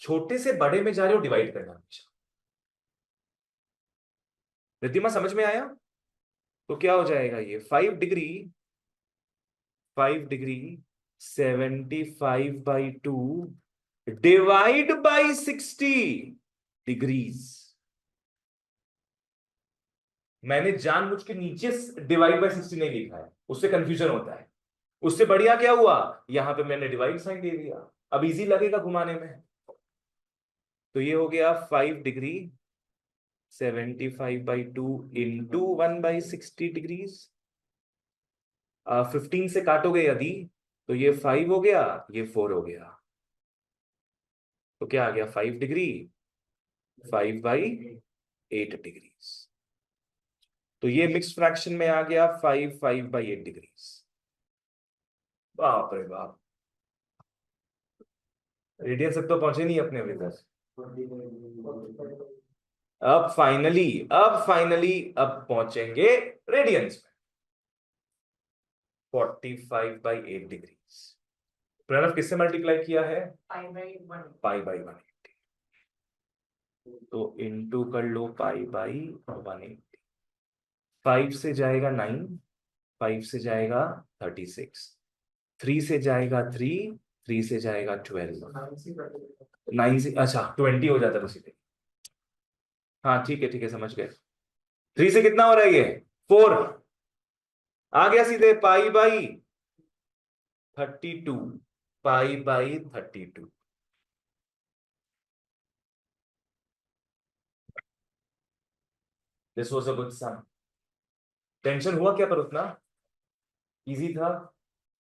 छोटे से बड़े में जा रहे हो, डिवाइड करना हमेशा। रिद्धिमा समझ में आया? तो क्या हो जाएगा ये? 5 डिग्री 75/2 डिवाइड बाई 60 डिग्रीज। मैंने जानबूझ के नीचे डिवाइड बाई 60 नहीं लिखा है, उससे कंफ्यूजन होता है। उससे बढ़िया क्या हुआ, यहां पे मैंने डिवाइड साइन दे दिया, अब इजी लगेगा घुमाने में। तो ये हो गया 5 डिग्री 75/2 इंटू 1/60 डिग्रीज। 15 से काटोगे यदि, तो ये 5 हो गया, ये 4 हो गया। तो क्या आ गया? 5 डिग्री 5/8 डिग्रीज। तो ये मिक्स फ्रैक्शन में आ गया 5/8 डिग्रीज। बाप रे बाप, रेडियन तक तो पहुंचे नहीं अपने अभी तक। अब फाइनली अब पहुंचेंगे रेडियंस में। 45/8 डिग्रीज। प्रणव किससे मल्टीप्लाई किया है? Pi by 1। तो इंटू कर लो पाई/180। 5 से जाएगा 9, 5 से जाएगा 36, 3 से जाएगा 3, 3 से जाएगा 12, 9 से अच्छा 20 हो जाता है उसी पे। हाँ ठीक है समझ गए। 3 से कितना हो रहा है ये? 4। आ गया सीधे पाई/32। पाई/32। This was a good sum. Tension हुआ क्या पर उतना? इजी था।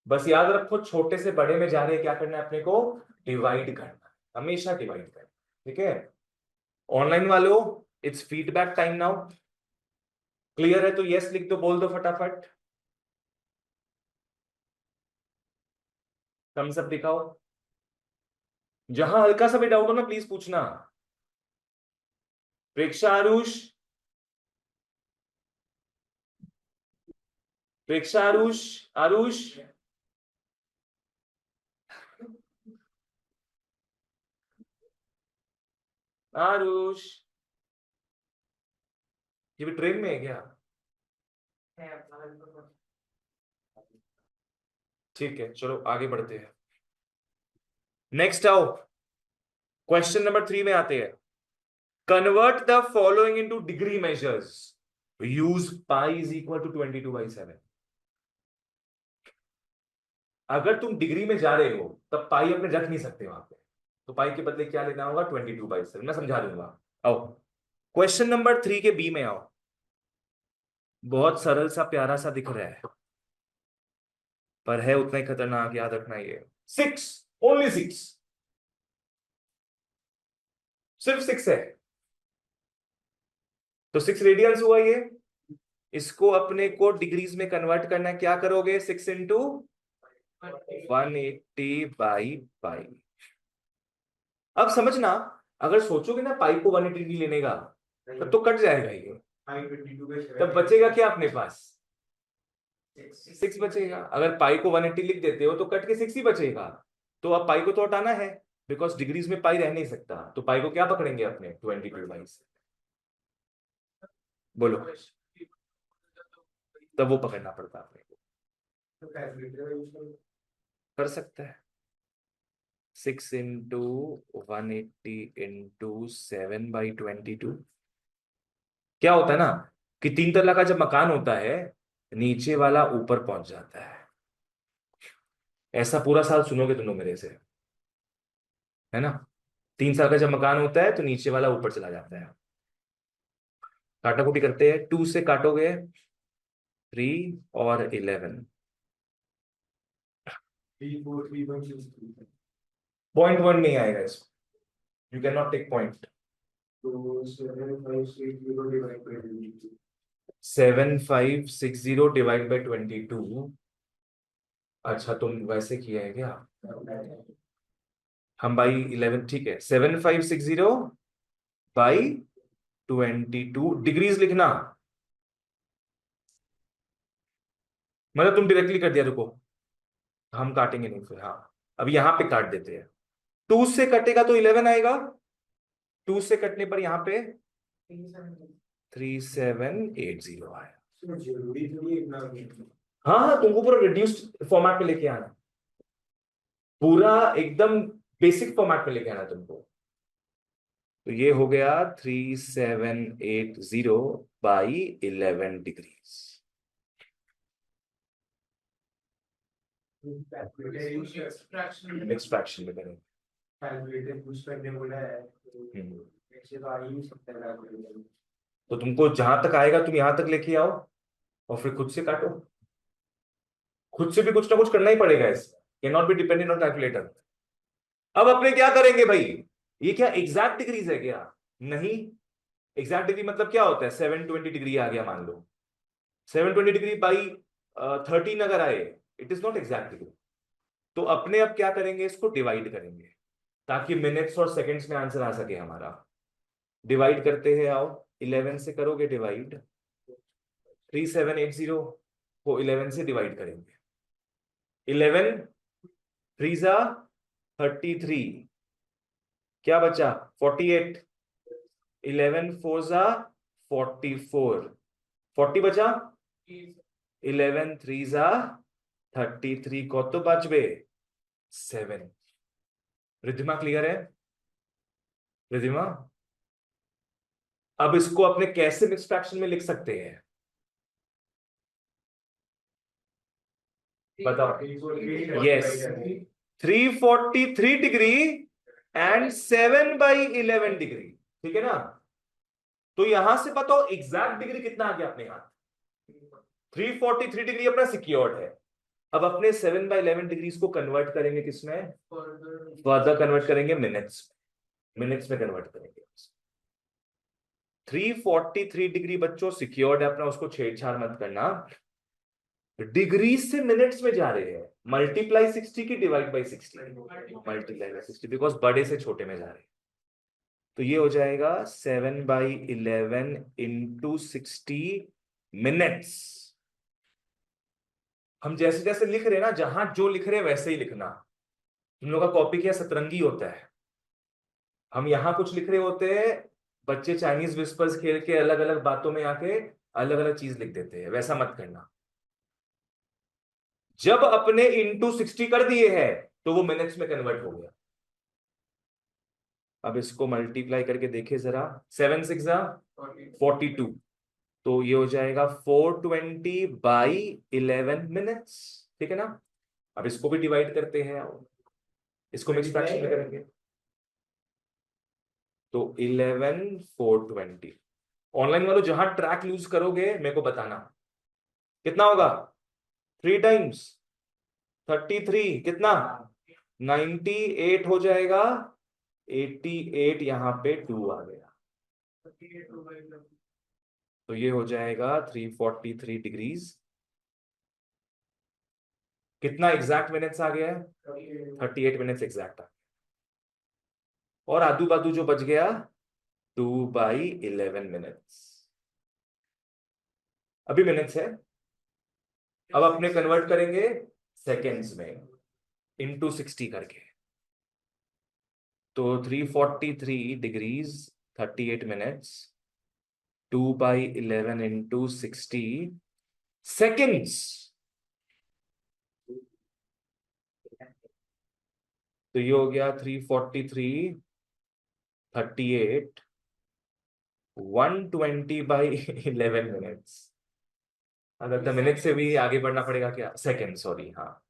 बस याद रखो छोटे से बड़े में जा रहे हैं, क्या करना है अपने को? डिवाइड करना है। हमेशा डिवाइड करना। ठीक है। ऑनलाइन वालों, it's feedback time now. Clear है तो यस लिख दो, बोल दो फटाफट। थम्स अप दिखाओ। जहां हल्का सा भी डाउट हो ना प्लीज पूछना। प्रेक्षा, आरुष, प्रेक्षा, आरुष, आरुष, आरुष, ये भी ट्रेन में है क्या? ठीक है चलो आगे बढ़ते हैं। नेक्स्ट आओ, क्वेश्चन नंबर 3 में आते हैं। Convert the following into degree measures. Use pi is equal to 22/7। अगर तुम डिग्री में जा रहे हो तब पाई अपने रख नहीं सकते वहां पे, तो पाई के बदले क्या लेना होगा? 22/7। मैं समझा दूंगा। आओ क्वेश्चन नंबर 3 के बी में आओ। बहुत सरल सा प्यारा सा दिख रहा है, पर है उतना ही खतरनाक, याद रखना। ये 6, ओनली 6, सिर्फ 6 है। तो 6 रेडियंस हुआ ये। इसको अपने को डिग्रीज में कन्वर्ट करना है, क्या करोगे? 6 इंटू 180/पाई। अब समझना, अगर सोचोगे ना पाई को 180 डिग्री लेने का, तब तो कट जाएगा ये। तब बचेगा क्या अपने पास? 6 बचेगा। अगर पाई को 180 लिख देते हो तो कट के 6 ही बचेगा। तो अब पाई को तो हटाना है, बिकॉज डिग्रीज में पाई रह नहीं सकता। तो पाई को क्या पकड़ेंगे अपने? 22/7। बोलो, तब वो पकड़ना पड़ता अपने को। कर सकता है। 6 इंटू 180 इंटू 7/22। क्या होता है ना कि 3 तल्ला का जब मकान होता है, नीचे वाला ऊपर पहुंच जाता है। ऐसा पूरा साल सुनोगे तुम लोग मेरे से, है ना? 3 साल का जब मकान होता है तो नीचे वाला ऊपर चला जाता है। काटाकुटी करते हैं। 2 से काटोगे 3 और 11। पॉइंट वन नहीं आएगा इसमें, you can not take point. 7560 divide by 22। अच्छा तुम वैसे किया है क्या? हम बाई 11, ठीक है। 7560/22 डिग्रीज लिखना। मतलब तुम डायरेक्टली कर दिया, रुको हम काटेंगे नहीं फिर। हाँ अब यहां पे काट देते हैं। 2 से कटेगा तो 11 आएगा। 2 से कटने पर यहाँ पे 3780 आया। हाँ हाँ तुमको पूरा रिड्यूस्ड फॉर्मेट में लेके आना, पूरा एकदम बेसिक फॉर्मेट में लेके आना तुमको। तो ये हो गया 3780/11 डिग्रीज। मिक्स फ्रैक्शन में करें। तो तुमको जहां तक आएगा तुम यहां तक लेके आओ और फिर खुद से काटो। खुद से भी कुछ ना कुछ करना ही पड़ेगा, इसमें can not be dependent on calculator. अब अपने क्या करेंगे भाई? ये क्या एग्जैक्ट डिग्रीज है क्या? नहीं। एग्जैक्ट डिग्री मतलब क्या होता है? 720 डिग्री आ गया मान लो, 720 डिग्री बाई 13 अगर आए, it is not exact degree. तो अपने अब क्या करेंगे? इसको डिवाइड करेंगे। ताकि मिनट्स और सेकंड्स में आंसर आ सके हमारा। डिवाइड करते हैं, आओ 11 से करोगे डिवाइड, 3780 को 11 से डिवाइड करेंगे। 11 थ्री जा 33, क्या बचा 48, 11 फोर जा 44, 40 बचा, 11 थ्री जा 33, কত बचबे 7। रिद्धिमा क्लियर है? रिद्धिमा, अब इसको अपने कैसे मिक्स फ्रैक्शन में लिख सकते हैं बताओ? यस, 343 डिग्री एंड 7/11 डिग्री, ठीक है ना? तो यहां से बताओ एग्जैक्ट डिग्री कितना आ गया अपने हाथ। 343 डिग्री अपना सिक्योर्ड है। अब अपने 7/11 डिग्रीज को कन्वर्ट करेंगे किसमें? फर्दर कन्वर्ट करेंगे मिनट्स, मिनट्स में कन्वर्ट करेंगे। 343 डिग्री बच्चों सिक्योर्ड है अपना, उसको छेड़छाड़ मत करना। डिग्री से मिनट्स में जा रहे हैं, मल्टीप्लाई 60 की divide by 60, multiply by 60 because बड़े से छोटे में जा रहे हैं। तो ये हो जाएगा 7/11 इंटू 60 मिनट्स। हम जैसे जैसे लिख रहे हैं ना, जहां जो लिख रहे हैं वैसे ही लिखना। तुम लोग का कॉपी क्या सतरंगी होता है, हम यहां कुछ लिख रहे होते हैं, बच्चे चाइनीज विस्पर्स खेल के अलग अलग बातों में आके अलग अलग चीज लिख देते हैं, वैसा मत करना। जब अपने इंटू 60 कर दिए हैं तो वो मिनट्स में कन्वर्ट हो गया। अब इसको मल्टीप्लाई करके देखे जरा, 7 6 42, तो ये हो जाएगा 420/11 मिनट्स, ठीक है ना? अब इसको भी डिवाइड करते हैं, इसको मिक्स फ्रैक्शन में करेंगे तो 11 420। ऑनलाइन वालों जहां ट्रैक यूज करोगे मेरे को बताना कितना होगा। 3 टाइम्स 33 कितना 98 हो जाएगा, 88 यहां पे 2 आ गया, तो ये हो जाएगा 343 डिग्रीज। कितना एग्जैक्ट मिनट्स आ गया है? 38 मिनट्स एग्जैक्ट आ गया। और आदू बादू जो बच गया 2/11 मिनट्स, अभी मिनट्स है। अब अपने कन्वर्ट करेंगे सेकेंड्स में इंटू 60 करके, तो 343 डिग्रीज 38 मिनट्स, 2/11 इंटू 60 सेकेंड्स, तो ये हो गया 343 38 120/11 मिनट्स। अगर तो मिनट से भी आगे बढ़ना पड़ेगा क्या, सेकेंड सॉरी, हाँ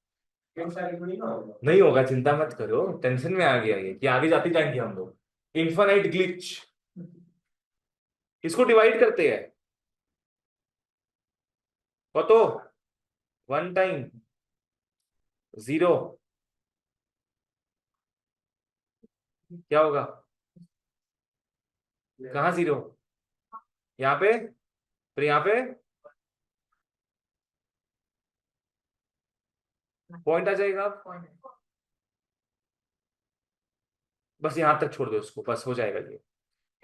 नहीं होगा, चिंता मत करो, टेंशन में आ गया ये कि आगे जाते जाएंगे हम लोग। इन्फाइनाइट ग्लिच, इसको डिवाइड करते हैं, कतो 1 टाइम 0, क्या होगा, कहाँ 0, यहाँ पे, फिर यहाँ पे पॉइंट आ जाएगा। बस यहां तक छोड़ दो उसको, बस हो जाएगा ये।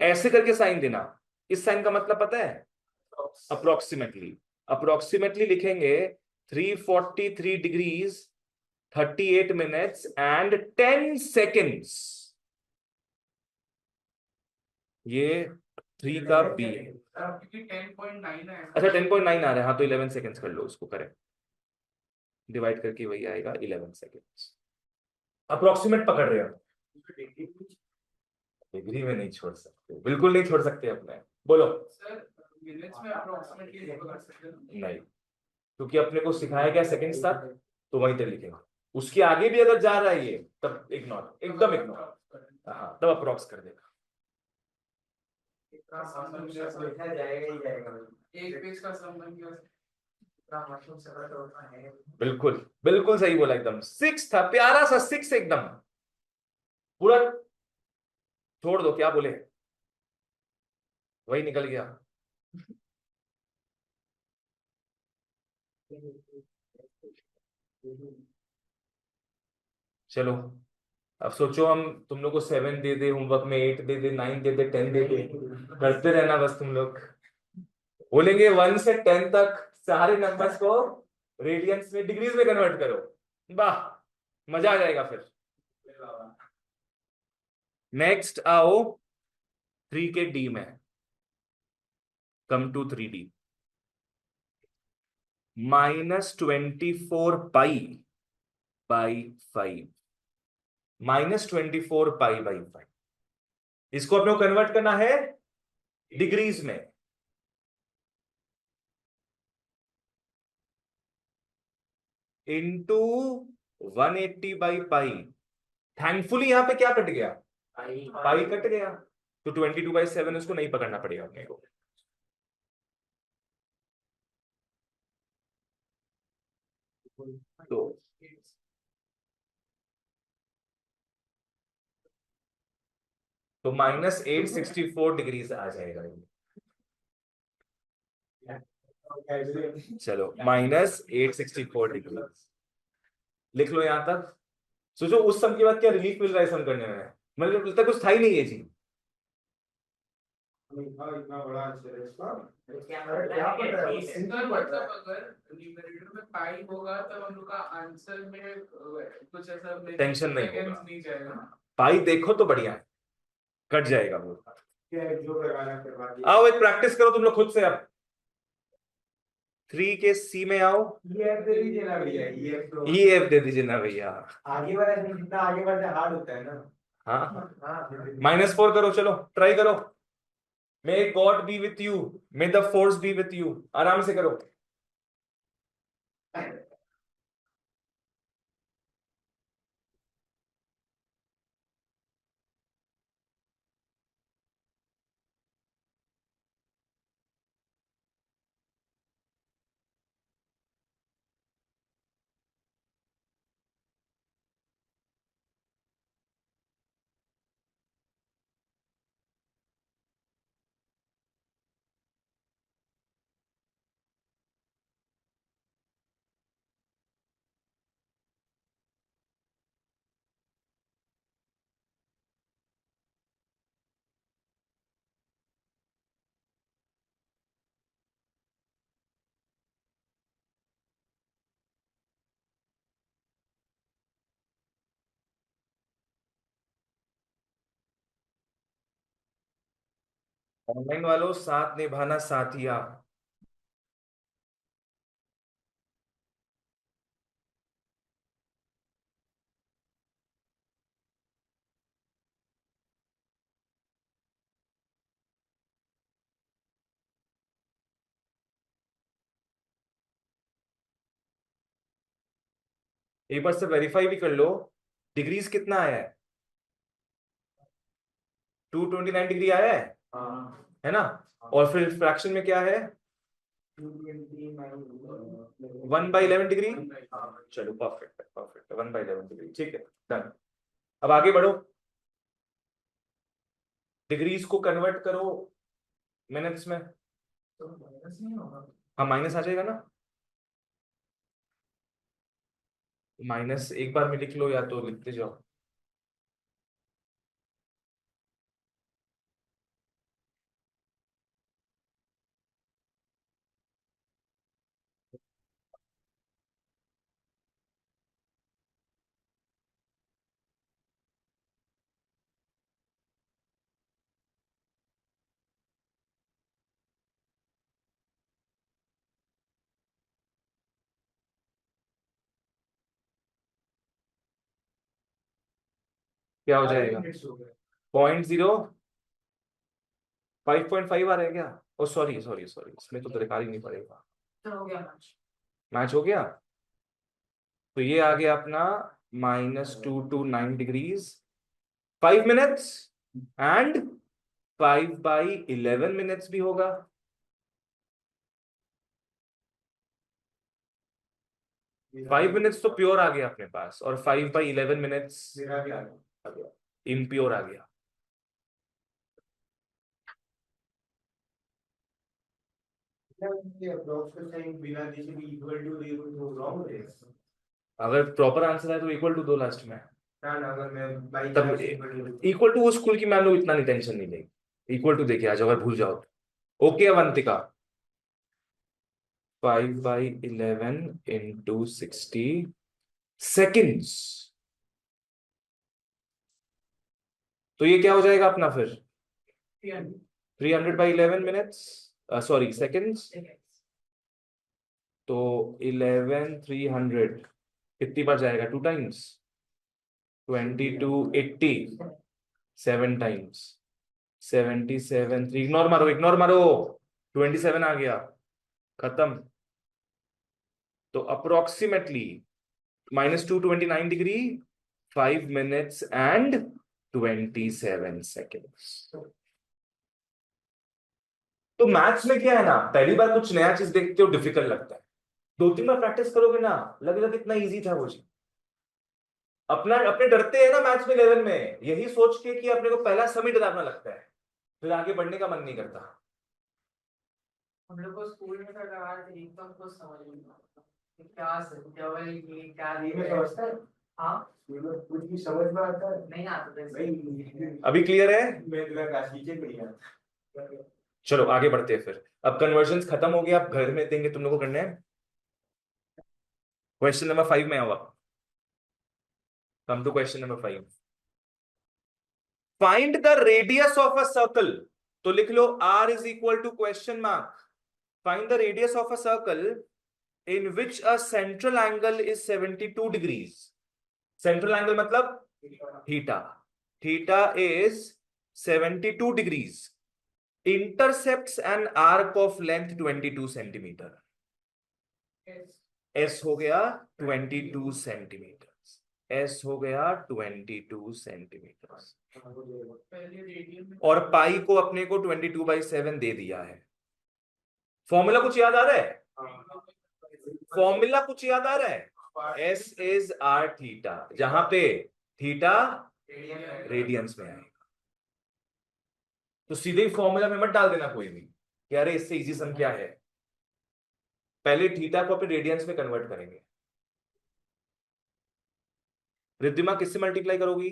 ऐसे करके साइन देना, इस साइन का मतलब पता है, अप्रोक्सीमेटली, अप्रोक्सीमेटली लिखेंगे 343 डिग्रीज 38 मिनट्स एंड 10 सेकेंड्स, ये 3 का बी है। क्योंकि 10.9 है। अच्छा 10.9 आ रहा है, हाँ तो 11 सेकेंड्स कर लो उसको, करेक्ट, डिवाइड करके वही आएगा 11 सेकेंड्स। अप्रोक्सीमेट पकड़ रहे हो, डिग्री में नहीं छोड़ सकते, बिल्कुल नहीं छोड़ सकते अपने, बोलो। सर मिनट्स में अप्रोक्सीमेटली पकड़ सकते हैं? नहीं, क्योंकि अपने को सिखाया गया सेकंड्स तक, तो वहीं तक लिखेंगे। उसके आगे भी अगर जा रहा है ये तब इग्नोर, एकदम इग्नोर, हाँ तब अप्रोक्स कर देगा। एक पेज का संबंध क्या है? बिल्कुल बिल्कुल सही बोला, एकदम 6 था, प्यारा सा 6 एकदम, पूरा छोड़ दो, क्या बोले वही निकल गया। चलो अब सोचो हम तुम लोग को 7 दे दे, होमवर्क में 8 दे दे, 9 दे दे, 10 दे दे, करते रहना बस तुम लोग। बोलेंगे 1 से 10 तक सारे नंबर्स को रेडियंस में, डिग्रीज में कन्वर्ट करो। वाह, मजा आ जाएगा फिर। नेक्स्ट आओ 3 के डी में। Come to 3D। -24 pi by 5। -24 pi by 5। इसको अपने को कन्वर्ट करना है डिग्रीज में। इंटू 180/पाई। थैंकफुली यहां पे क्या कट गया, पाई कट गया, तो 22/7 उसको नहीं पकड़ना पड़ेगा अपने को। तो -864 डिग्रीज आ जाएगा। चलो -864 डिग्री लिख लो यहां तक। सोचो उस सम के बाद क्या रिलीफ मिल रहा है सम करने में, मतलब तक कुछ था ही नहीं ये चीज। इतना बड़ा आंसर है इसका। इसका मतलब अगर न्यूमरेटर में पाई होगा तब हम लोग का आंसर में कुछ ऐसा टेंशन नहीं सेकंड्स होगा। नहीं जाएगा। पाई देखो तो बढ़िया है, कट जाएगा वो। क्या है, जो करवाना करवा दिया। आओ एक प्रैक्टिस करो तुम लोग खुद से अब। 3 के सी में आओ। EF दे दीजिए ना भैया, EF तो EF दे दीजिए ना भैया। आगे वाला जितना आगे बढ़ते हार्ड होता है ना। हाँ, हाँ -4 करो, चलो ट्राई करो। May God B with you, may the force B with you. आराम से करो। ऑनलाइन वालों, साथ निभाना साथिया। एक बार से वेरीफाई भी कर लो, डिग्रीज कितना आया है। 229 डिग्री आया है ना। और फिर फ्रैक्शन में क्या है, 1/11 डिग्री। चलो परफेक्ट है, परफेक्ट है, 1/11 डिग्री, ठीक है, डन। अब आगे बढ़ो, डिग्रीज को कन्वर्ट करो मिनट्स में। हाँ माइनस आ जाएगा ना। माइनस एक बार में लिख लो या तो लिखते जाओ। क्या हो जाएगा, 5.5 आ रहा है क्या। ओ सॉरी सॉरी सॉरी, इसमें तो दरकार ही नहीं पड़ेगा। तो हो गया मैच। मैच हो गया। तो ये आ गया अपना -229 डिग्रीज, 5 मिनट्स, एंड 5/11 मिनट्स भी होगा। 5 मिनट्स तो प्योर आ गया अपने पास, और 5/11 मिनट्स मेरा भी आ गया। इम्प्योर आ गया। ये अप्रोक्स का साइन बिना दिए भी इक्वल टू रॉन्ग हो जाएगा। अगर प्रॉपर आंसर है तो इक्वल टू दो लास्ट में। अगर मैं बाई तब इक्वल टू उस स्कूल की मैम लोग इतना नहीं टेंशन नहीं लेगी, इक्वल टू देखिए आज अगर भूल जाओ तो। ओके अवंतिका, 5/11 into 60 seconds, तो ये क्या हो जाएगा अपना फिर 300/11 minutes, सॉरी सेकेंड्स। तो 11/300 कितनी बार जाएगा, 2 टाइम्स, 22/80 7 टाइम्स, 77 3, इग्नोर मारो इग्नोर मारो, 27 आ गया, खत्म। तो approximately -2 29 degree, 5 minutes and 27 seconds। तो मैथ्स में क्या है ना, पहली बार कुछ नया चीज देखते हो डिफिकल्ट लगता है, 2-3 बार प्रैक्टिस करोगे ना लगेगा कितना इजी था वो चीज। अपना अपने डरते हैं ना मैथ्स में 11 में, यही सोच के कि अपने को पहला समी डरावना लगता है, फिर आगे बढ़ने का मन नहीं करता। हम लोग को स्कूल में तो आज एकदम कुछ समझ नहीं आता कि क्या डबल ये क्या ये में समझता है, हाँ कुछ भी समझ में आता है नहीं आता था भाई। अभी क्लियर है? मैं तुम्हें क्लास टीचर नहीं आता। चलो आगे बढ़ते हैं फिर। अब कन्वर्जन खत्म हो गया, अब घर में देंगे तुम लोगों को करने हैं। क्वेश्चन नंबर 5 में आओ, come to question number 5। Find the radius of a circle, तो लिख लो r is equal to question mark, find the radius of a circle in which a central angle is 72 degrees। central angle मतलब theta, theta is 72 degrees, intercepts an arc of length 22 centimeter। s हो गया 22 सेंटीमीटर, s हो गया 22 सेंटीमीटर, और पाई को अपने को 22/7 दे दिया है। फॉर्मूला कुछ याद आ रहा है? फॉर्मूला कुछ याद आ रहा है? S इज R थीटा, जहां पे थीटा रेडियंस में आएगा। तो सीधे ही फॉर्मूला में मत डाल देना कोई भी कि अरे इससे इजी सम क्या है, पहले थीटा को अपने रेडियंस में कन्वर्ट करेंगे। रिद्धिमा किससे मल्टीप्लाई करोगी?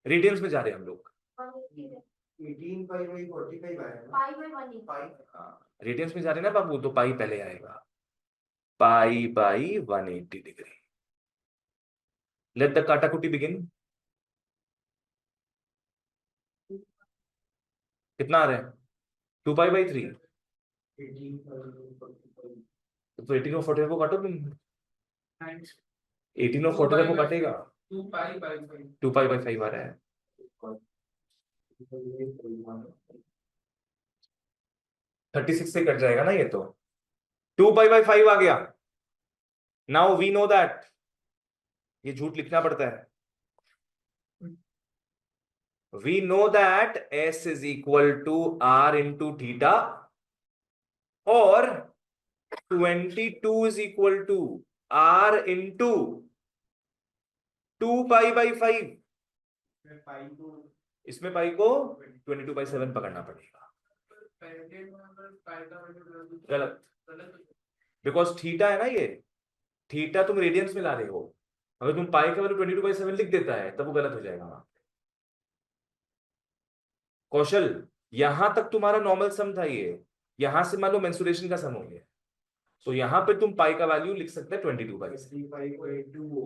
रेडियंस में जा रहे हैं हम लोग, 18/45 आया ना। रेडियंस में जा रहे हैं ना बाबू, तो पाई पहले आएगा, π/180 डिग्री। लेट द काटाकुटी बिगिन। कितना आ रहा है? 2π/3। 18/45 तो 18 और 45 को काटो तुम, 18 और 45 को काटेगा 2π/5 आ रहा है। 36 से कट जाएगा ना ये, तो 2π/5 आ गया। नाउ वी नो दैट, ये झूठ लिखना पड़ता है, we know that s is equal to r into theta, और 22 is equal to r into 2π/5। इसमें पाई को 22/7 पकड़ना पड़ेगा, गलत, बिकॉज थीटा है ना ये, थीटा तुम रेडियंस में ला रहे हो, अगर तुम पाई का वैल्यू 22/7 लिख देता है तब वो गलत हो जाएगा वहां। कौशल, यहां तक तुम्हारा नॉर्मल सम था ये, यहां से मान लो मेंसुरेशन का सम हो गया, तो यहां पे तुम पाई का वैल्यू लिख सकते हैं 22/7,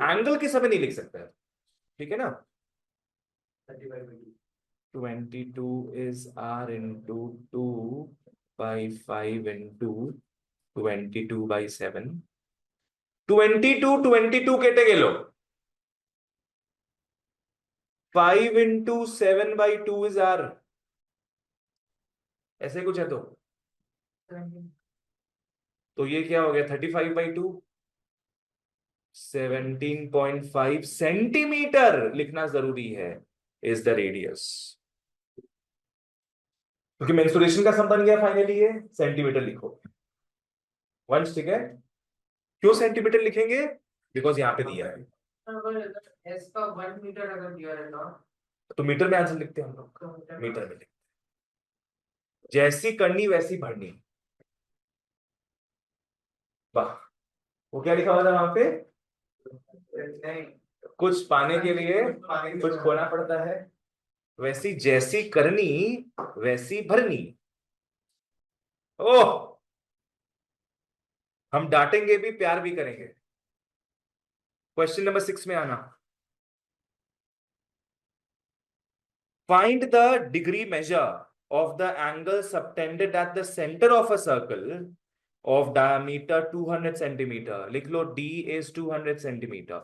एंगल के समय नहीं लिख सकते, ठीक है ना। 22 is r into 2/5 into 22/7, 22 কেটে গেল, 5 into 7/2 is r, ऐसे कुछ है तो ये क्या हो गया 35/2, 17.5 सेंटीमीटर लिखना जरूरी है, इज द रेडियस, क्योंकि मेंसुरेशन का सम बन गया फाइनली, ये सेंटीमीटर लिखो वंश, ठीक है। क्यों सेंटीमीटर लिखेंगे? बिकॉज यहाँ पे दिया है, एस का 1 मीटर अगर दिया रहता तो मीटर में आंसर लिखते हैं हम लोग, तो मीटर में लिखते हैं। जैसी करनी वैसी भरनी, वाह। वो क्या लिखा हुआ था वहां पे? नहीं, कुछ पाने के लिए कुछ खोना पड़ता है, वैसी जैसी करनी वैसी भरनी। ओह, हम डांटेंगे भी, प्यार भी करेंगे। क्वेश्चन नंबर 6 में आना। Find the degree measure of the angle subtended at the center of a circle of diameter 200 centimeter. लिख लो D is 200 centimeter.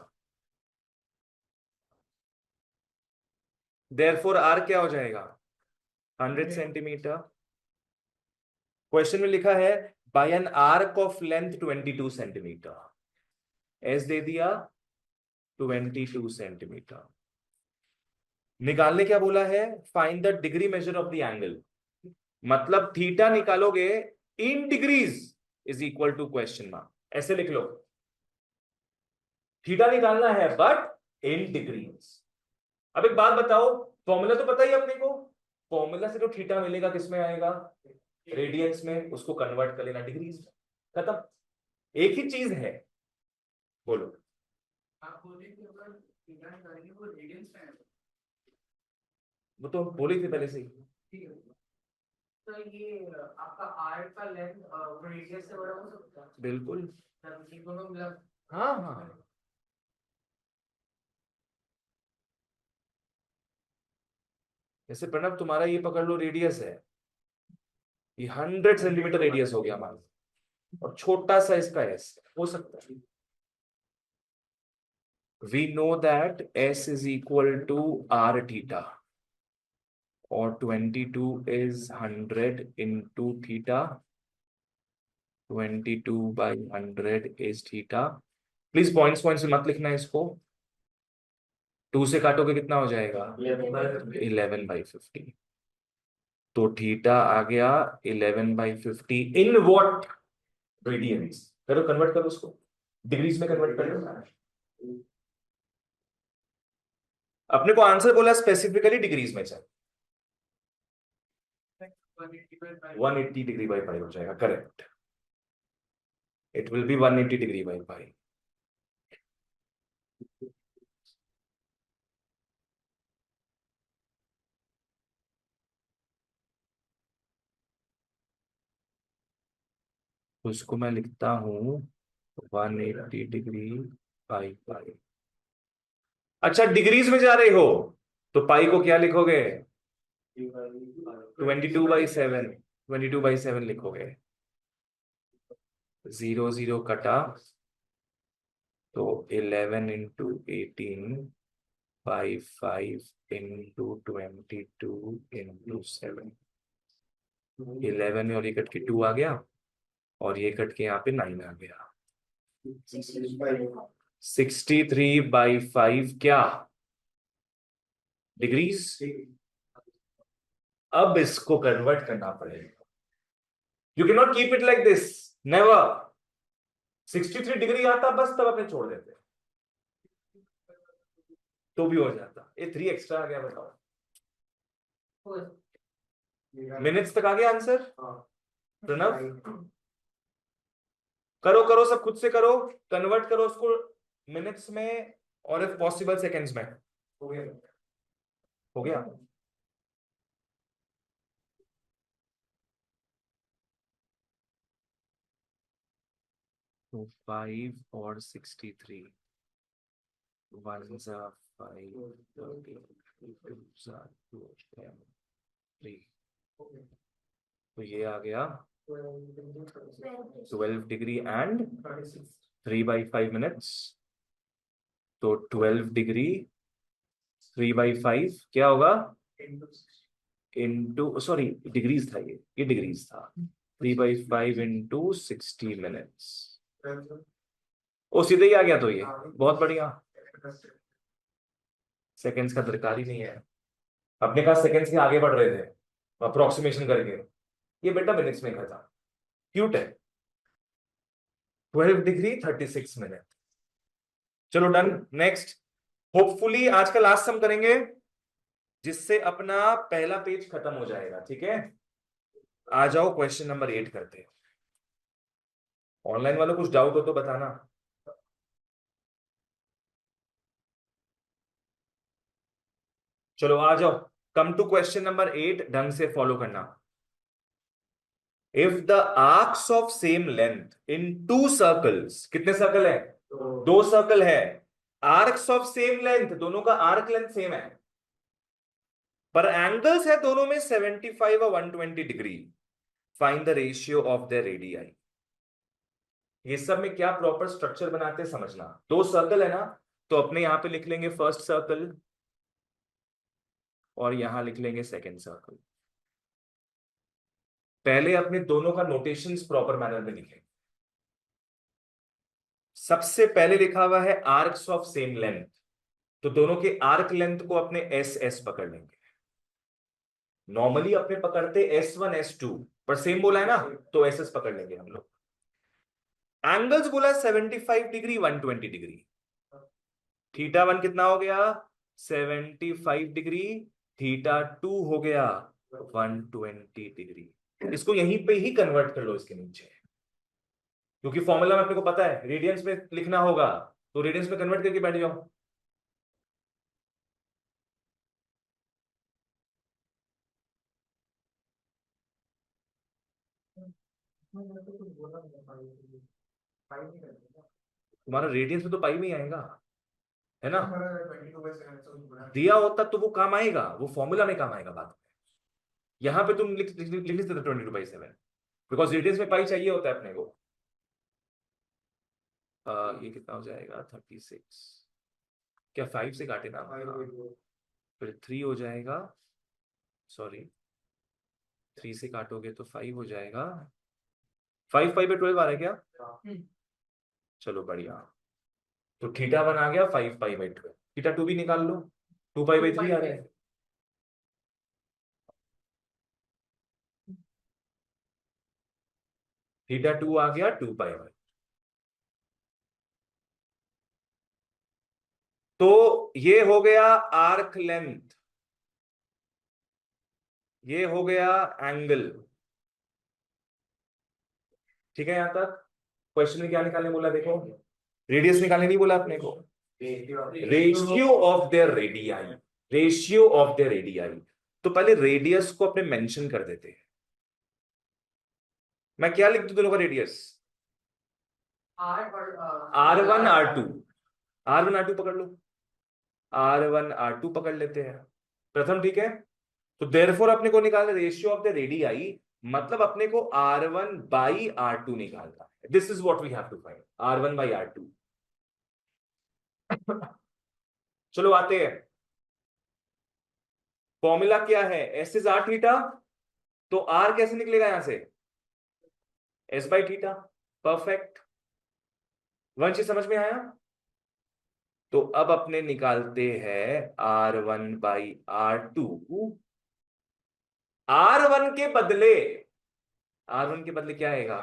Therefore R क्या हो जाएगा? 100 centimeter. क्वेश्चन में लिखा है by an arc of length 22 centimeter. S दे दिया 22 centimeter. निकालने क्या बोला है? Find the degree measure of the angle, मतलब थीटा निकालोगे in degrees is equal to question mark, ऐसे लिख लो। थीटा निकालना है बट इन डिग्रीज। अब एक बात बताओ, फॉर्मूला तो पता ही अपने को, फॉर्मूला से जो थीटा मिलेगा किसमें आएगा? रेडियंस में, उसको कन्वर्ट कर लेना डिग्रीज में, खत्म। एक ही चीज है, बोलो। आप बोले कि अगर थीटा निकालेंगे वो रेडियंस में है। वो तो बोले थे पहले से ही। ठीक है, तो ये आपका आर्क का लेंथ रेडियस से बड़ा हो सकता है। बिल्कुल, तब ये दोनों मिला। हाँ हाँ। जैसे प्रणव तुम्हारा ये पकड़ लो, रेडियस है, ये 100 सेंटीमीटर रेडियस हो गया मान, और छोटा सा इसका एस हो सकता है। We know that S is equal to R theta, और 22 is 100 into theta, 22 by 100 is theta. Please points points मत लिखना इसको, 2 से काटोगे कितना हो जाएगा? 11/50। तो थीटा आ गया 11/50 इन व्हाट? रेडियंस। करो कन्वर्ट करो उसको, डिग्रीज में कन्वर्ट करो। अपने को आंसर बोला स्पेसिफिकली डिग्रीज में, चाहिए 180 डिग्री बाई पाई हो जाएगा, correct. It will be 180 degree by pi. उसको मैं लिखता हूं 180 डिग्री बाई पाई। अच्छा, डिग्रीज में जा रहे हो तो पाई को क्या लिखोगे? 22/7, 22/7 लिखोगे। 0 0 कटा, तो 11 into 18/5 into 22 into 7। 11 में और ये कट के 2 आ गया, और ये कट के यहाँ पे 9 आ गया। 63/5 क्या? डिग्रीज। अब इसको कन्वर्ट करना पड़ेगा। You can not keep it like this, never. 63 degree आता बस, तब अपने छोड़ देते, तो भी हो जाता। ये 3 एक्स्ट्रा आ गया, बताओ। मिनट्स तक आ गया आंसर? प्रणव करो करो, सब खुद से करो, कन्वर्ट करो उसको मिनट्स में, और इफ पॉसिबल सेकंड्स में। हो गया, हो गया। तो 5 और 63, 1 जा 5, 30, 2 जा 2, 3, तो ये आ गया 12 डिग्री एंड 3/5 मिनट्स। तो 12 डिग्री 3/5 क्या होगा? इंटू, सॉरी डिग्रीज था, ये डिग्रीज था। 3/5 इंटू 60 मिनट्स। ओ सीधे ही आ गया, तो ये बहुत बढ़िया। सेकंड्स का दरकार ही नहीं है, अपने कहा सेकंड्स के आगे बढ़ रहे थे अप्रोक्सीमेशन करके, ये बेटा मिनट्स में था। क्यूट है। 12 डिग्री 36 मिनट। चलो डन, नेक्स्ट। होपफुली आज का लास्ट सम करेंगे, जिससे अपना पहला पेज खत्म हो जाएगा, ठीक है। आ जाओ क्वेश्चन नंबर 8 करते हैं। ऑनलाइन वालों कुछ डाउट हो तो बताना। चलो आ जाओ, कम टू क्वेश्चन नंबर 8, ढंग से फॉलो करना। If the arcs of same length in to circles, कितने सर्कल है? दो सर्कल है। आर्क्स ऑफ सेम लेंथ, दोनों का आर्क लेंथ सेम है, पर एंगल्स है दोनों में 75 और 120 degree. Find the ratio of the radii. ये सब में क्या प्रॉपर स्ट्रक्चर बनाते हैं समझना। दो सर्कल है ना, तो अपने यहां पे लिख लेंगे फर्स्ट सर्कल और यहां लिख लेंगे सेकेंड सर्कल। पहले अपने दोनों का नोटेशंस प्रॉपर मैनर में लिखेंगे। सबसे पहले लिखा हुआ है आर्क्स ऑफ सेम लेंथ, तो दोनों के आर्क लेंथ को अपने एस एस पकड़ लेंगे। नॉर्मली अपने पकड़ते S1 S2, पर सेम बोला है ना, तो एस एस पकड़ लेंगे हम लोग। एंगल्स बोला 75 डिग्री 120 डिग्री। थीटा 1 कितना हो गया? 75 डिग्री। थीटा 2 हो गया 120 डिग्री। इसको यहीं पे ही कन्वर्ट कर लो इसके नीचे, क्योंकि फॉर्मूला में अपने को पता है रेडियंस में लिखना होगा, तो रेडियंस में कन्वर्ट करके बैठ जाओ। तुम्हारा रेडियंस में तो पाई में ही आएगा, है ना? दिया होता तो वो काम आएगा, वो फॉर्मूला में काम आएगा बाद में। यहां पे तुम लिख नहीं सकते 22/7, बिकॉज रेडियंस में पाई चाहिए होता है अपने को। ये कितना हो जाएगा? 36। क्या 5 से काटे ना? फिर 3 हो जाएगा, सॉरी 3 से काटोगे तो 5 हो जाएगा। 5 5/12 आ रहा है क्या? चलो बढ़िया। तो थीटा 1 आ गया 5 π/12। थीटा 2 भी निकाल लो, 2 π/3 आ रहा है। थीटा 2 आ गया 2 π/। तो ये हो गया आर्क लेंथ, ये हो गया एंगल। ठीक है? यहां तक क्वेश्चन में क्या निकालने बोला? देखो, रेडियस निकालने नहीं बोला अपने को, ratio of their radii. Ratio of their radii. तो पहले रेडियस को अपने मेंशन कर देते हैं। मैं क्या लिख दूं दोनों का radius? R1 R2। R1 R2 पकड़ लो, R1 R2 पकड़ लेते हैं प्रथम। ठीक है, तो देयरफॉर अपने को निकालना रेशियो ऑफ द रेडियाई, मतलब अपने को R1/R2 निकालना है। This is what we have to find, R1/R2। चलो आते हैं, फॉर्मूला क्या है? S इज R थीटा, तो R कैसे निकलेगा यहां से? S/थीटा। परफेक्ट, वंश समझ में आया? तो अब अपने निकालते हैं R1/R2। R1 के बदले, R1 के बदले क्या आएगा?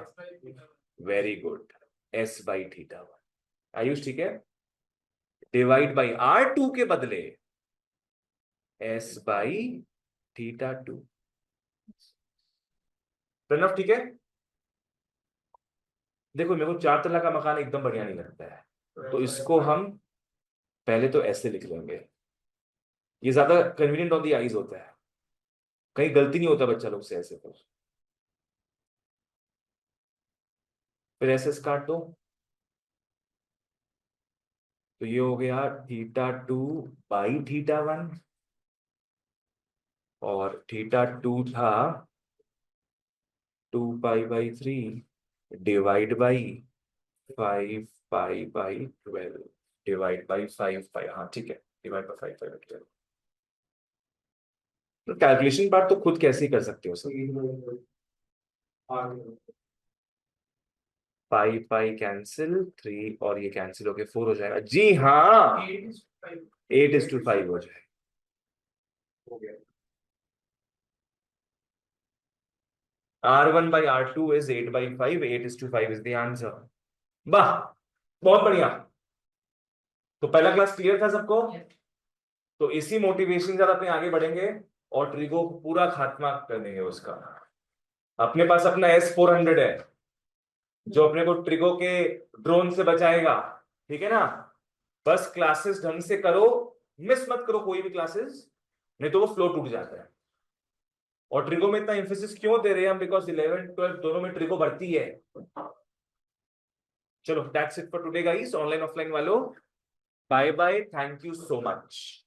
Very good, S/θ1। आयुष ठीक है? डिवाइड बाई R2 के बदले S/θ2। प्रणव ठीक है? देखो मेरे को 4 तला का मकान एकदम बढ़िया नहीं लगता है, तो इसको हम पहले तो ऐसे लिख लेंगे। ये ज्यादा कन्वीनियंट ऑन दी आईज होता है, कहीं गलती नहीं होता बच्चा लोग से ऐसे। फिर ऐसे काट दो, तो ये हो गया θ2/θ1, और θ2 था 2π/3 डिवाइड बाई 5π/12 डिवाइड बाई 5π। हाँ ठीक है, डिवाइड बाई 5π/12। तो कैलकुलेशन पार्ट तो खुद कैसे ही कर सकते हो सर। पाई कैंसिल, 3 और ये कैंसिल होके 4 हो जाएगा। जी हाँ, 8:5 हो जाएगा। R1/R2 is 8/5, 8:5 is the answer। वाह, बहुत बढ़िया। तो पहला क्लास क्लियर था सबको? तो इसी मोटिवेशन के साथ अपने आगे बढ़ेंगे और ट्रिगो को पूरा खात्मा कर देंगे उसका। अपने पास अपना S400 है, जो अपने को ट्रिगो के ड्रोन से बचाएगा। ठीक है ना? बस क्लासेस ढंग से करो, मिस मत करो कोई भी क्लासेस, नहीं तो वो फ्लो टूट जाता है। और ट्रिगो में इतना एम्फेसिस क्यों दे रहे हैं हम, बिकॉज 11 12 दोनों में ट्रिगो बढ़ती है। चलो that's it for today guys, online offline वालों, bye bye, thank you so much.